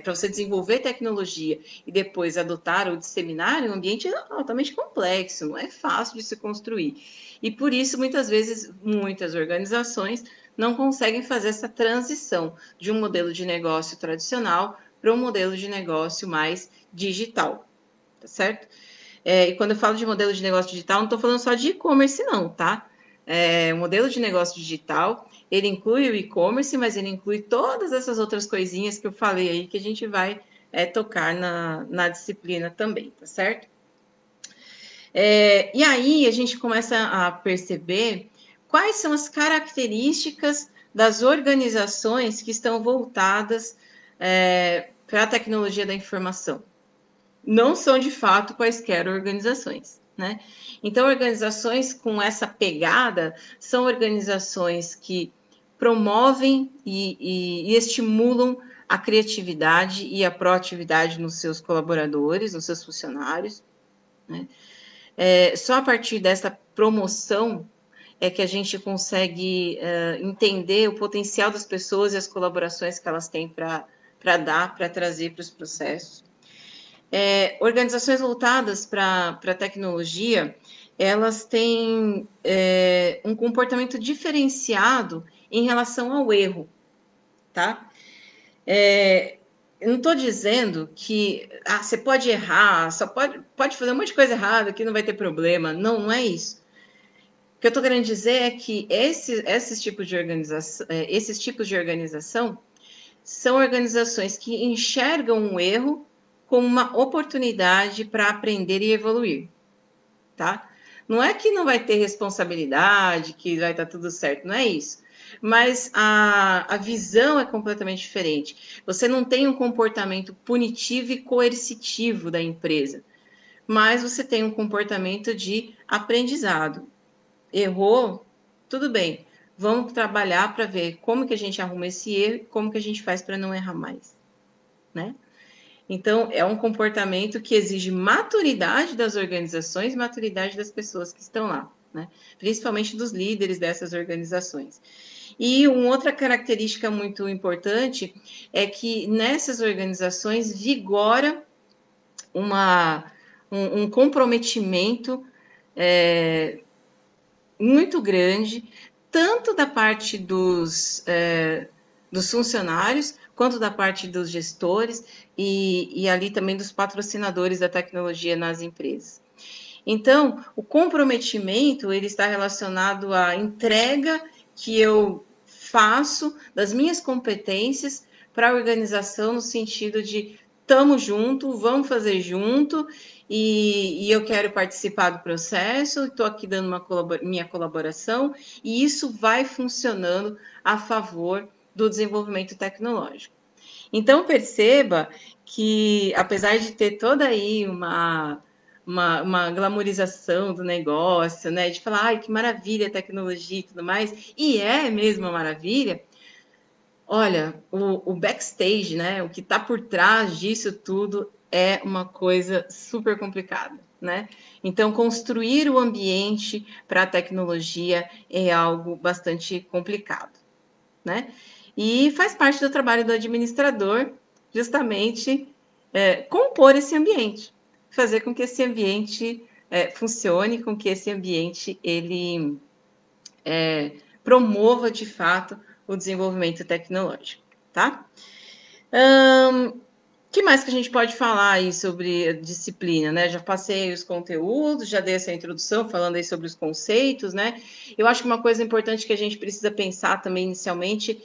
para você desenvolver tecnologia e depois adotar ou disseminar um ambiente altamente complexo, não é fácil de se construir. E por isso, muitas vezes, muitas organizações não conseguem fazer essa transição de um modelo de negócio tradicional para um modelo de negócio mais digital, tá certo? E quando eu falo de modelo de negócio digital, não estou falando só de e-commerce, não, tá? O modelo de negócio digital, ele inclui o e-commerce, mas ele inclui todas essas outras coisinhas que eu falei aí, que a gente vai tocar na disciplina também, tá certo? E aí a gente começa a perceber quais são as características das organizações que estão voltadas para a tecnologia da informação. Não são, de fato, quaisquer organizações, né? Então, organizações com essa pegada são organizações que promovem e estimulam a criatividade e a proatividade nos seus colaboradores, nos seus funcionários, né? Só a partir dessa promoção é que a gente consegue entender o potencial das pessoas e as colaborações que elas têm para dar, para trazer para os processos. Organizações voltadas para a tecnologia, elas têm um comportamento diferenciado em relação ao erro, tá? Eu não estou dizendo que você pode errar, só pode fazer um monte de coisa errada que não vai ter problema. Não, não é isso. O que eu estou querendo dizer é que esses tipos de organização são organizações que enxergam um erro como uma oportunidade para aprender e evoluir, tá? Não é que não vai ter responsabilidade, que vai estar tudo certo, não é isso. Mas a visão é completamente diferente. Você não tem um comportamento punitivo e coercitivo da empresa, mas você tem um comportamento de aprendizado. Errou? Tudo bem. Vamos trabalhar para ver como que a gente arruma esse erro, como que a gente faz para não errar mais, né? Então, é um comportamento que exige maturidade das organizações, maturidade das pessoas que estão lá, né? Principalmente dos líderes dessas organizações. E uma outra característica muito importante é que nessas organizações vigora um comprometimento muito grande, tanto da parte dos funcionários, quanto da parte dos gestores e ali também dos patrocinadores da tecnologia nas empresas. Então, o comprometimento ele está relacionado à entrega que eu faço das minhas competências para a organização no sentido de estamos junto, vamos fazer junto e eu quero participar do processo, estou aqui dando minha colaboração e isso vai funcionando a favor do desenvolvimento tecnológico. Então, perceba que, apesar de ter toda aí uma glamorização do negócio, né? De falar, ai, que maravilha a tecnologia e tudo mais, e é mesmo uma maravilha. Olha, o backstage, né? O que está por trás disso tudo é uma coisa super complicada, né? Então, construir o ambiente para a tecnologia é algo bastante complicado, né? E faz parte do trabalho do administrador, justamente, compor esse ambiente, fazer com que esse ambiente funcione, com que esse ambiente ele promova de fato o desenvolvimento tecnológico, tá? Que mais que a gente pode falar aí sobre disciplina, né? Já passei os conteúdos, já dei essa introdução falando aí sobre os conceitos, né? Eu acho que uma coisa importante que a gente precisa pensar também inicialmente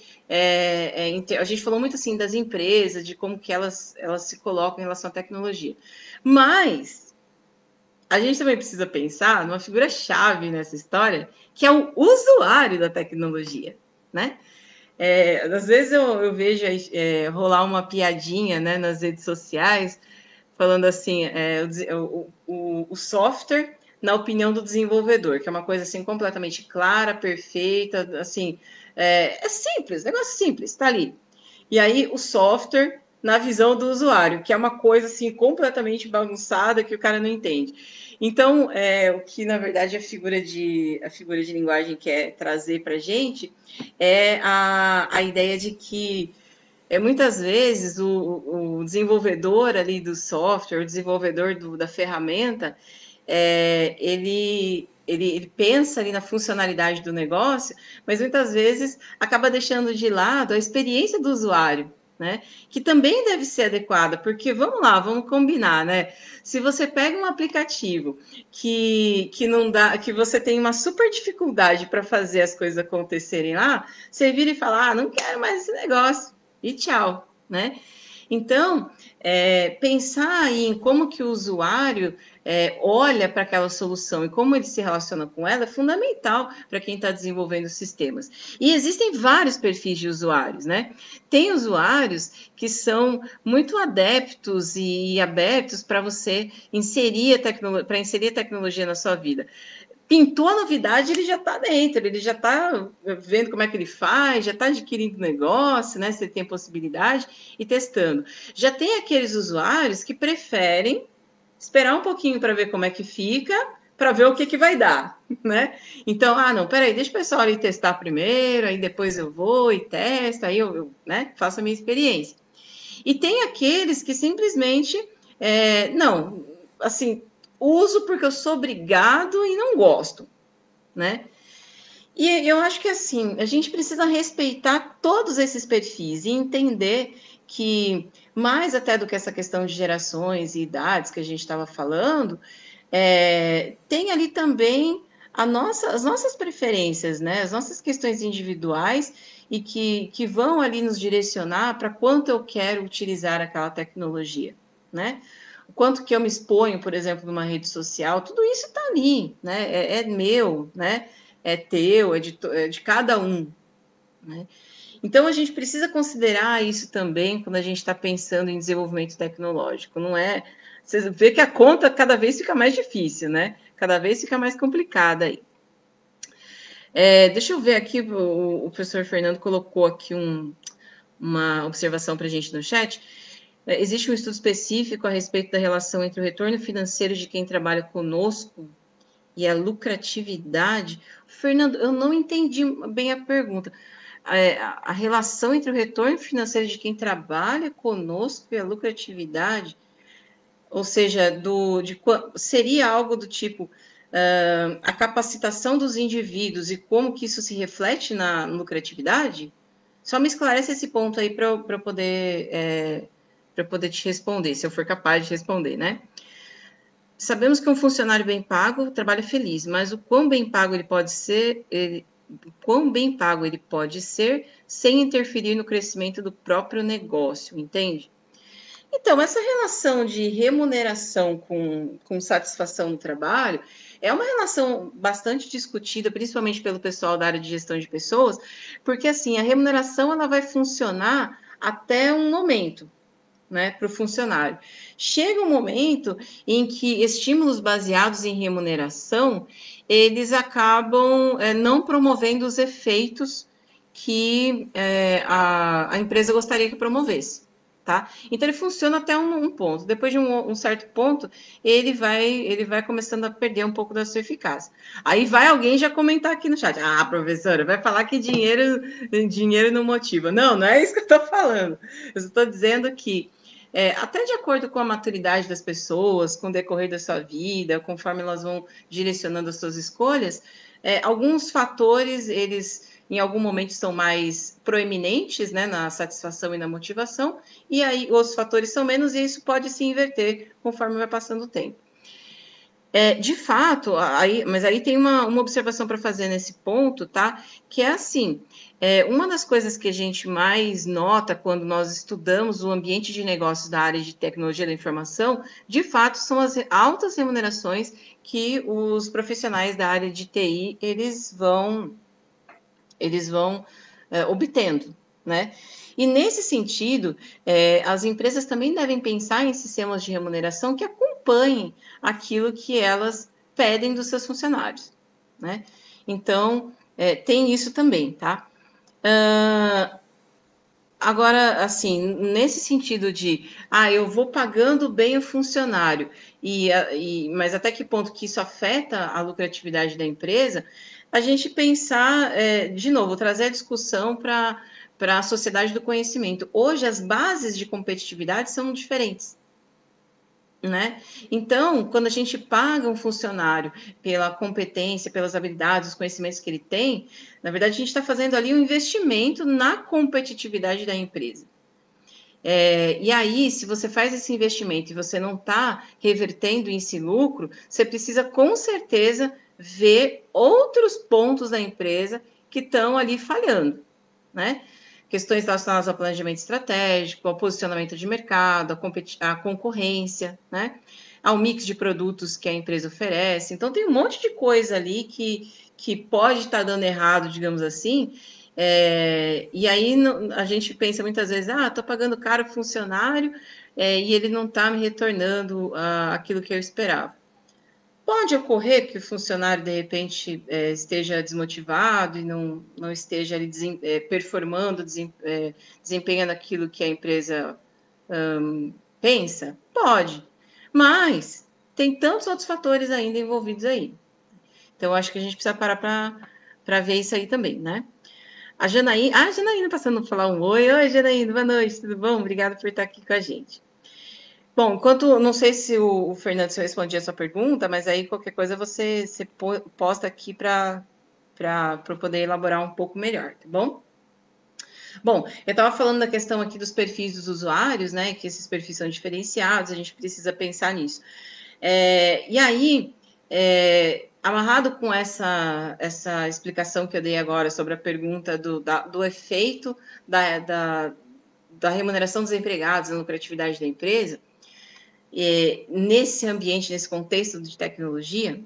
a gente falou muito assim das empresas, de como que elas se colocam em relação à tecnologia. Mas a gente também precisa pensar numa figura-chave nessa história, que é o usuário da tecnologia, né? Às vezes eu vejo rolar uma piadinha, né, nas redes sociais, falando assim, o software na opinião do desenvolvedor, que é uma coisa assim completamente clara, perfeita, assim, simples, negócio simples, está ali. E aí o software na visão do usuário, que é uma coisa assim completamente bagunçada que o cara não entende. Então, o que na verdade a figura de linguagem quer trazer para a gente é a ideia de que muitas vezes o desenvolvedor ali do software, o desenvolvedor da ferramenta, ele pensa ali na funcionalidade do negócio, mas muitas vezes acaba deixando de lado a experiência do usuário, né? Que também deve ser adequada, porque vamos lá, vamos combinar, né? Se você pega um aplicativo que não dá, que você tem uma super dificuldade para fazer as coisas acontecerem lá, você vira e fala, não quero mais esse negócio, e tchau, né? Então, pensar em como que o usuário olha para aquela solução e como ele se relaciona com ela é fundamental para quem está desenvolvendo sistemas. E existem vários perfis de usuários, né? Tem usuários que são muito adeptos e abertos para você inserir a tecnologia na sua vida. pintou a novidade, ele já está dentro, ele já está vendo como é que ele faz, já está adquirindo negócio, né? Se tem possibilidade e testando. Já tem aqueles usuários que preferem esperar um pouquinho para ver como é que fica, para ver o que vai dar, né? Então, não, peraí, deixa o pessoal ali testar primeiro, aí depois eu vou e testo, aí eu né, faço a minha experiência. E tem aqueles que simplesmente, não, assim, uso porque eu sou obrigado e não gosto, né? E eu acho que assim, a gente precisa respeitar todos esses perfis e entender que, mais até do que essa questão de gerações e idades que a gente estava falando, tem ali também as nossas preferências, né? As nossas questões individuais e que vão ali nos direcionar para quanto eu quero utilizar aquela tecnologia, né? O quanto que eu me exponho, por exemplo, numa rede social, tudo isso está ali, né? É meu, né? É teu, é de cada um, né? Então a gente precisa considerar isso também quando a gente está pensando em desenvolvimento tecnológico. Não é? Você vê que a conta cada vez fica mais difícil, né? Cada vez fica mais complicada aí. Deixa eu ver aqui, o professor Fernando colocou aqui uma observação para a gente no chat. Existe um estudo específico a respeito da relação entre o retorno financeiro de quem trabalha conosco e a lucratividade? Fernando, eu não entendi bem a pergunta. A relação entre o retorno financeiro de quem trabalha conosco e a lucratividade, ou seja, seria algo do tipo a capacitação dos indivíduos e como que isso se reflete na lucratividade? Só me esclarece esse ponto aí para eu poder te responder, se eu for capaz de responder, né? Sabemos que um funcionário bem pago trabalha feliz, mas o quão bem pago ele pode ser, quão bem pago ele pode ser sem interferir no crescimento do próprio negócio, entende? Então, essa relação de remuneração com satisfação no trabalho é uma relação bastante discutida, principalmente pelo pessoal da área de gestão de pessoas, porque assim, a remuneração ela vai funcionar até um momento, né, para o funcionário. Chega um momento em que estímulos baseados em remuneração, eles acabam não promovendo os efeitos que a empresa gostaria que promovesse. Tá? Então ele funciona até um ponto. Depois de um certo ponto, ele vai começando a perder um pouco da sua eficácia. Aí vai alguém já comentar aqui no chat: professora, vai falar que dinheiro não motiva. Não, não é isso que eu estou falando. Eu estou dizendo que até de acordo com a maturidade das pessoas, com o decorrer da sua vida, conforme elas vão direcionando as suas escolhas, alguns fatores, eles em algum momento são mais proeminentes, né, na satisfação e na motivação, e aí outros fatores são menos, e isso pode se inverter conforme vai passando o tempo. De fato, mas aí tem uma observação para fazer nesse ponto, tá? Que é assim, uma das coisas que a gente mais nota quando nós estudamos o ambiente de negócios da área de tecnologia da informação, de fato, são as altas remunerações que os profissionais da área de TI, eles vão obtendo, né? E nesse sentido, as empresas também devem pensar em sistemas de remuneração que acompanhem aquilo que elas pedem dos seus funcionários, né? Então, tem isso também, tá? Agora, assim, nesse sentido de, eu vou pagando bem o funcionário, mas até que ponto que isso afeta a lucratividade da empresa, a gente pensar, de novo, trazer a discussão para a sociedade do conhecimento. Hoje, as bases de competitividade são diferentes, né? Então, quando a gente paga um funcionário pela competência, pelas habilidades, os conhecimentos que ele tem, na verdade, a gente está fazendo ali um investimento na competitividade da empresa. E aí, se você faz esse investimento e você não está revertendo esse lucro, você precisa com certeza ver outros pontos da empresa que estão ali falhando, né? Questões relacionadas ao planejamento estratégico, ao posicionamento de mercado, à concorrência, né? Ao mix de produtos que a empresa oferece. Então, tem um monte de coisa ali que pode estar dando errado, digamos assim. E aí a gente pensa muitas vezes, estou pagando caro funcionário e ele não está me retornando aquilo que eu esperava. Pode ocorrer que o funcionário, de repente, esteja desmotivado e não esteja ali performando, desempenhando aquilo que a empresa pensa? Pode, mas tem tantos outros fatores ainda envolvidos aí. Então, acho que a gente precisa parar para ver isso aí também, né? A Janaína passando a falar um oi. Oi, Janaína, boa noite, tudo bom? Obrigada por estar aqui com a gente. Bom, não sei se o Fernando se respondia a sua pergunta, mas aí qualquer coisa você posta aqui para poder elaborar um pouco melhor, tá bom? Bom, eu estava falando da questão aqui dos perfis dos usuários, né? Que esses perfis são diferenciados, a gente precisa pensar nisso. E aí, amarrado com essa explicação que eu dei agora sobre a pergunta do efeito da remuneração dos empregados na lucratividade da empresa, nesse ambiente, nesse contexto de tecnologia,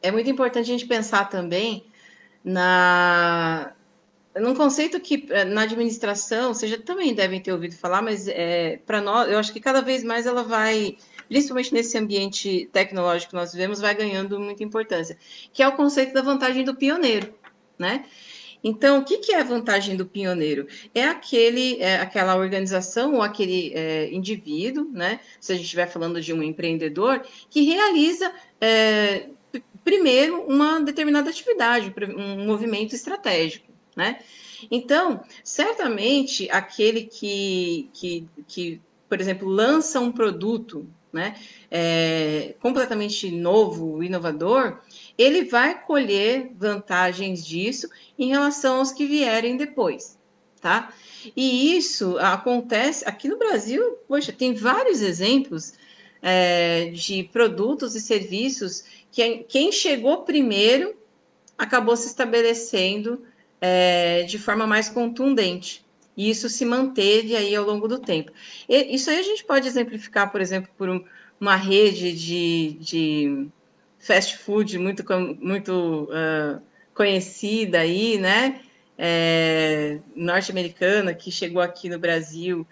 é muito importante a gente pensar também num conceito que na administração, vocês já também devem ter ouvido falar, mas para nós, eu acho que cada vez mais ela vai, principalmente nesse ambiente tecnológico que nós vivemos, vai ganhando muita importância, que é o conceito da vantagem do pioneiro, né? Então, o que é a vantagem do pioneiro? É aquela organização ou aquele indivíduo, né? Se a gente estiver falando de um empreendedor, que realiza primeiro uma determinada atividade, um movimento estratégico, né? Então, certamente aquele que por exemplo, lança um produto, né, completamente novo, inovador, ele vai colher vantagens disso em relação aos que vierem depois, tá? E isso acontece aqui no Brasil, poxa, tem vários exemplos de produtos e serviços que quem chegou primeiro acabou se estabelecendo de forma mais contundente. E isso se manteve aí ao longo do tempo. Isso aí a gente pode exemplificar, por exemplo, por uma rede de fast food muito conhecida aí, né? Norte-americana, que chegou aqui no Brasil,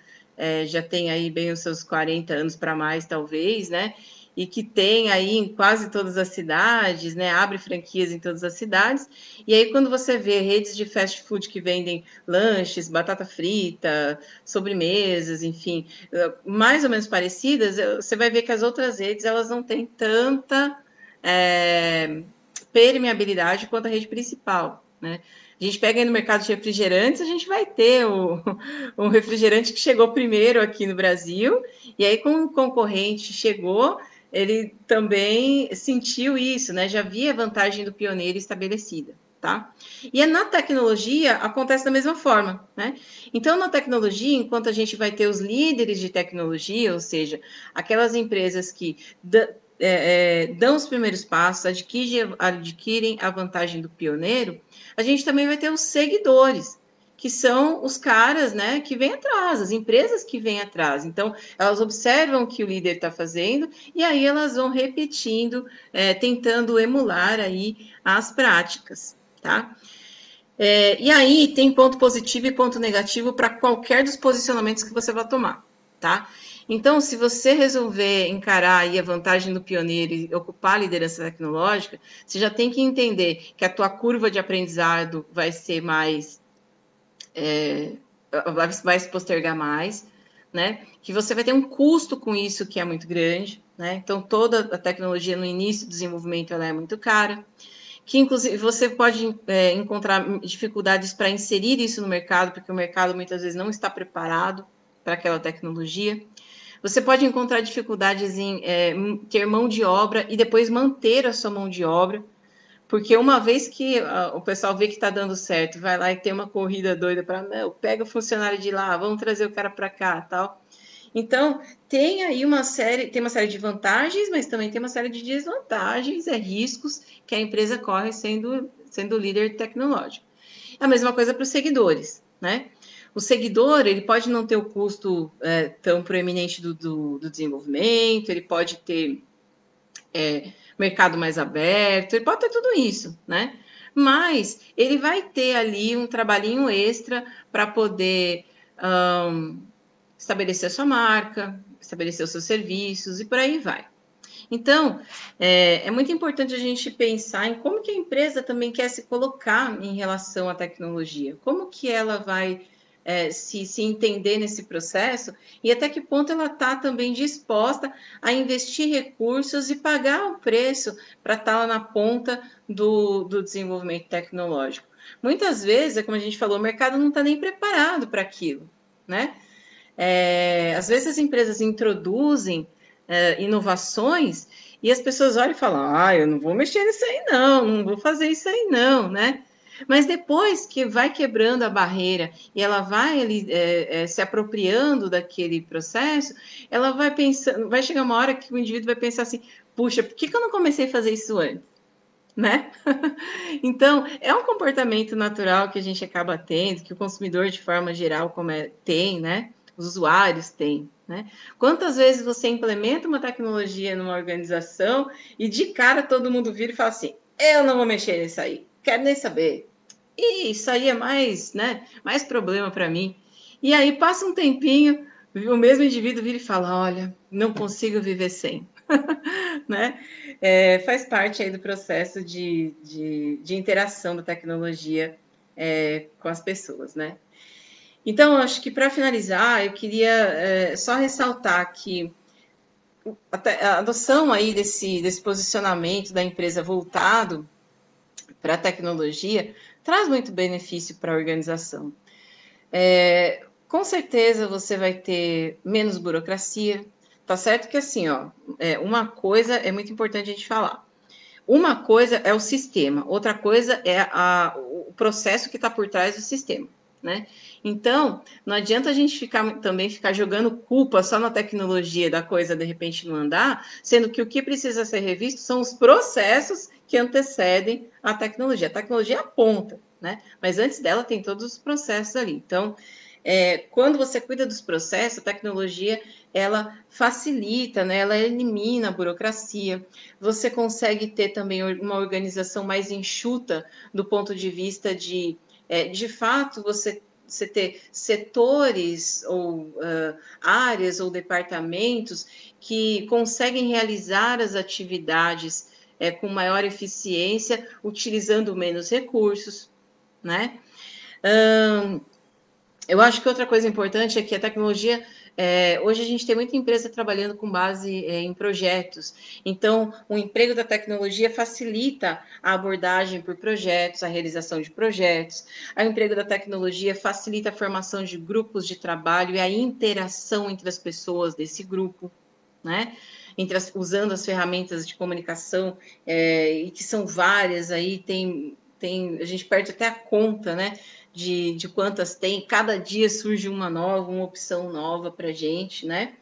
já tem aí bem os seus 40 anos para mais, talvez, né? E que tem aí em quase todas as cidades, né? Abre franquias em todas as cidades. E aí, quando você vê redes de fast food que vendem lanches, batata frita, sobremesas, enfim, mais ou menos parecidas, você vai ver que as outras redes elas não têm tanta permeabilidade quanto a rede principal, né? A gente pega aí no mercado de refrigerantes, a gente vai ter um refrigerante que chegou primeiro aqui no Brasil, e aí, com o concorrente chegou, ele também sentiu isso, né? Já havia a vantagem do pioneiro estabelecida, tá? E na tecnologia acontece da mesma forma, né? Então, na tecnologia, enquanto a gente vai ter os líderes de tecnologia, ou seja, aquelas empresas que dão os primeiros passos, adquirem a vantagem do pioneiro, a gente também vai ter os seguidores, que são os caras, né, que vêm atrás, as empresas que vêm atrás. Então, elas observam o que o líder está fazendo e aí elas vão repetindo, tentando emular aí as práticas, tá? E aí tem ponto positivo e ponto negativo para qualquer dos posicionamentos que você vai tomar, tá? Então, se você resolver encarar aí a vantagem do pioneiro e ocupar a liderança tecnológica, você já tem que entender que a tua curva de aprendizado vai ser mais... vai se postergar mais, né? Que você vai ter um custo com isso que é muito grande, né? Então, toda a tecnologia no início do desenvolvimento ela é muito cara, que inclusive você pode encontrar dificuldades para inserir isso no mercado, porque o mercado muitas vezes não está preparado para aquela tecnologia. Você pode encontrar dificuldades em ter mão de obra e depois manter a sua mão de obra, porque uma vez que o pessoal vê que está dando certo, vai lá e tem uma corrida doida para, não, pega o funcionário de lá, vamos trazer o cara para cá, tal. Então, tem aí uma série de vantagens, mas também tem uma série de desvantagens, riscos que a empresa corre sendo líder tecnológico. É a mesma coisa para os seguidores, né? O seguidor, ele pode não ter o custo tão proeminente do desenvolvimento, ele pode ter mercado mais aberto, ele pode ter tudo isso, né? Mas ele vai ter ali um trabalhinho extra para poder estabelecer a sua marca, estabelecer os seus serviços e por aí vai. Então, é muito importante a gente pensar em como que a empresa também quer se colocar em relação à tecnologia, como que ela vai se entender nesse processo e até que ponto ela está também disposta a investir recursos e pagar o preço para estar lá na ponta do desenvolvimento tecnológico. Muitas vezes, é como a gente falou, o mercado não está nem preparado para aquilo, né? Às vezes as empresas introduzem inovações e as pessoas olham e falam: ah, eu não vou mexer nisso aí, não vou fazer isso aí, não, né? Mas depois que vai quebrando a barreira e ela vai ali, se apropriando daquele processo, ela vai pensando, vai chegar uma hora que o indivíduo vai pensar assim: puxa, por que eu não comecei a fazer isso antes? Né? Então, é um comportamento natural que a gente acaba tendo, que o consumidor, de forma geral, tem, né? Os usuários têm, né? Quantas vezes você implementa uma tecnologia numa organização e de cara todo mundo vira e fala assim: eu não vou mexer nisso aí, quero nem saber. E isso aí é mais, né? Mais problema para mim. E aí passa um tempinho, o mesmo indivíduo vira e fala: olha, não consigo viver sem. Né? Faz parte aí do processo de interação da tecnologia com as pessoas, né? Então, acho que para finalizar, eu queria só ressaltar que a adoção aí desse posicionamento da empresa voltado para a tecnologia traz muito benefício para a organização. Com certeza você vai ter menos burocracia. Tá certo que assim, ó, uma coisa é muito importante a gente falar. Uma coisa é o sistema, outra coisa é o processo que está por trás do sistema, né? Então, não adianta a gente também ficar jogando culpa só na tecnologia da coisa de repente não andar, sendo que o que precisa ser revisto são os processos que antecedem a tecnologia. A tecnologia é a ponta, né? Mas antes dela tem todos os processos ali. Então, quando você cuida dos processos, a tecnologia ela facilita, né? Ela elimina a burocracia. Você consegue ter também uma organização mais enxuta do ponto de vista de fato, você ter setores ou áreas ou departamentos que conseguem realizar as atividades com maior eficiência, utilizando menos recursos, né? Eu acho que outra coisa importante é que a tecnologia, hoje a gente tem muita empresa trabalhando com base em projetos. Então, o emprego da tecnologia facilita a abordagem por projetos, a realização de projetos. O emprego da tecnologia facilita a formação de grupos de trabalho e a interação entre as pessoas desse grupo, né? Usando as ferramentas de comunicação, e que são várias aí, a gente perde até a conta, né? De quantas tem, cada dia surge uma opção nova para a gente, né?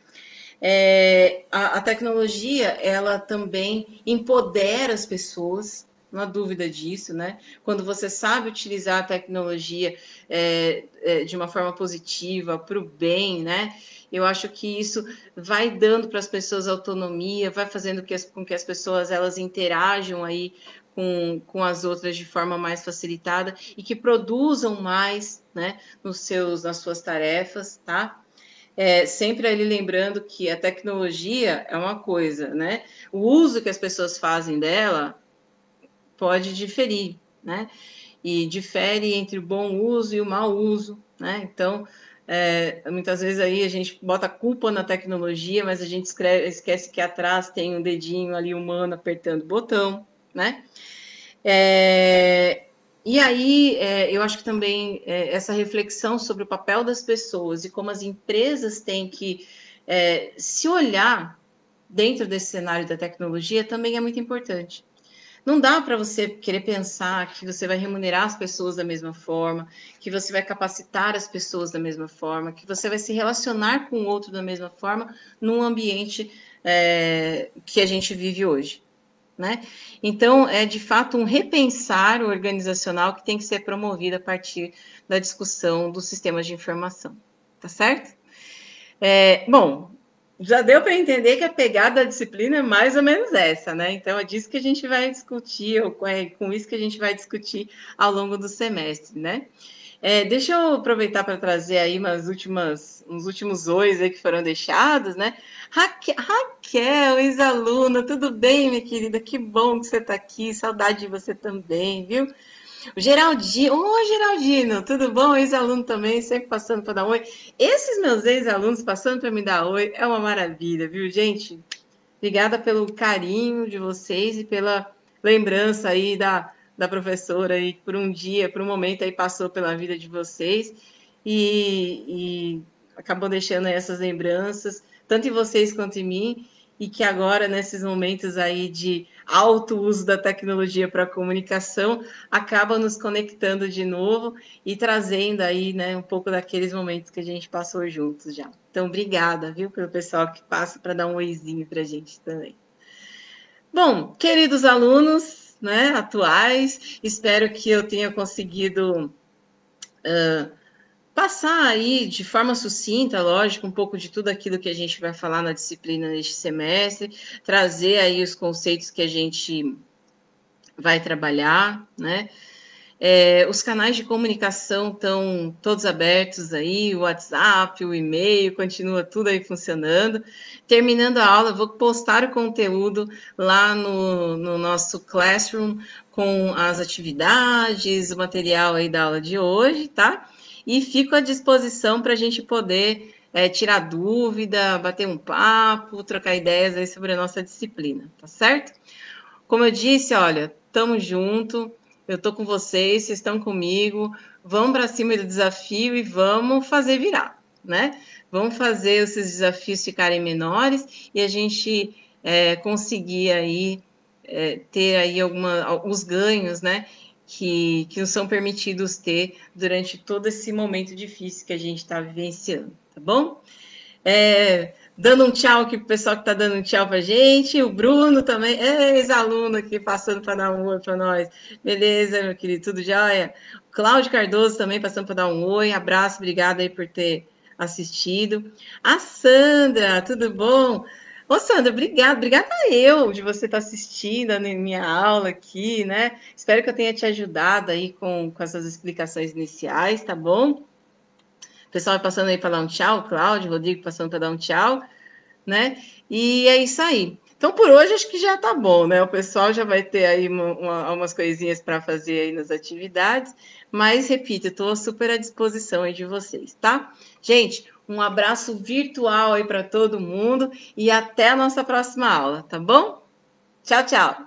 A tecnologia, ela também empodera as pessoas, não há dúvida disso, né? Quando você sabe utilizar a tecnologia de uma forma positiva, para o bem, né? Eu acho que isso vai dando para as pessoas autonomia, vai fazendo com que as pessoas elas interajam aí com as outras de forma mais facilitada e que produzam mais, né, nas suas tarefas, tá? Sempre ali lembrando que a tecnologia é uma coisa, né? O uso que as pessoas fazem dela pode diferir, né? E difere entre o bom uso e o mau uso, né? Então, muitas vezes aí a gente bota a culpa na tecnologia, mas a gente esquece que atrás tem um dedinho ali humano apertando o botão, né? E aí, eu acho que também essa reflexão sobre o papel das pessoas e como as empresas têm que se olhar dentro desse cenário da tecnologia também é muito importante. Não dá para você querer pensar que você vai remunerar as pessoas da mesma forma, que você vai capacitar as pessoas da mesma forma, que você vai se relacionar com o outro da mesma forma num ambiente que a gente vive hoje. Né? Então, é de fato um repensar organizacional que tem que ser promovido a partir da discussão dos sistemas de informação, tá certo? Bom, já deu para entender que a pegada da disciplina é mais ou menos essa, né? Então, é disso que a gente vai discutir, ou com isso que a gente vai discutir ao longo do semestre, né? Deixa eu aproveitar para trazer aí uns últimos ois aí que foram deixados, né? Raquel, ex-aluna, tudo bem, minha querida? Que bom que você está aqui, saudade de você também, viu? O Geraldino, Geraldino, tudo bom? Ex-aluno também, sempre passando para dar oi. Esses meus ex-alunos passando para me dar oi é uma maravilha, viu, gente? Obrigada pelo carinho de vocês e pela lembrança aí da professora aí por um dia, por um momento aí passou pela vida de vocês e acabou deixando aí essas lembranças, tanto em vocês quanto em mim, e que agora, nesses momentos aí de alto uso da tecnologia para a comunicação, acaba nos conectando de novo e trazendo aí, né, um pouco daqueles momentos que a gente passou juntos já. Então, obrigada, viu, pelo pessoal que passa para dar um oizinho para a gente também. Bom, queridos alunos, né, atuais, espero que eu tenha conseguido passar aí de forma sucinta, lógico, um pouco de tudo aquilo que a gente vai falar na disciplina neste semestre, trazer aí os conceitos que a gente vai trabalhar, né? Os canais de comunicação estão todos abertos aí, o WhatsApp, o e-mail, continua tudo aí funcionando. Terminando a aula, vou postar o conteúdo lá no nosso Classroom com as atividades, o material aí da aula de hoje, tá? E fico à disposição para a gente poder tirar dúvida, bater um papo, trocar ideias aí sobre a nossa disciplina, tá certo? Como eu disse, olha, estamos junto, eu estou com vocês, vocês estão comigo, vamos para cima do desafio e vamos fazer virar, né? Vamos fazer esses desafios ficarem menores e a gente conseguir aí ter aí alguns ganhos, né? Que nos são permitidos ter durante todo esse momento difícil que a gente está vivenciando, tá bom? Dando um tchau aqui pro pessoal que está dando um tchau pra gente. O Bruno também, ex-aluno aqui, passando para dar um oi para nós. Beleza, meu querido, tudo jóia? O Cláudio Cardoso também passando para dar um oi. Abraço, obrigada aí por ter assistido. A Sandra, tudo bom? Ô, Sandra, obrigada eu de você estar assistindo a minha aula aqui, né? Espero que eu tenha te ajudado aí com essas explicações iniciais, tá bom? O pessoal vai passando aí para dar um tchau, Cláudio, Rodrigo passando para dar um tchau, né? E é isso aí. Então, por hoje, acho que já tá bom, né? O pessoal já vai ter aí umas coisinhas para fazer aí nas atividades, mas, repito, estou super à disposição aí de vocês, tá? Gente, um abraço virtual aí para todo mundo e até a nossa próxima aula, tá bom? Tchau, tchau!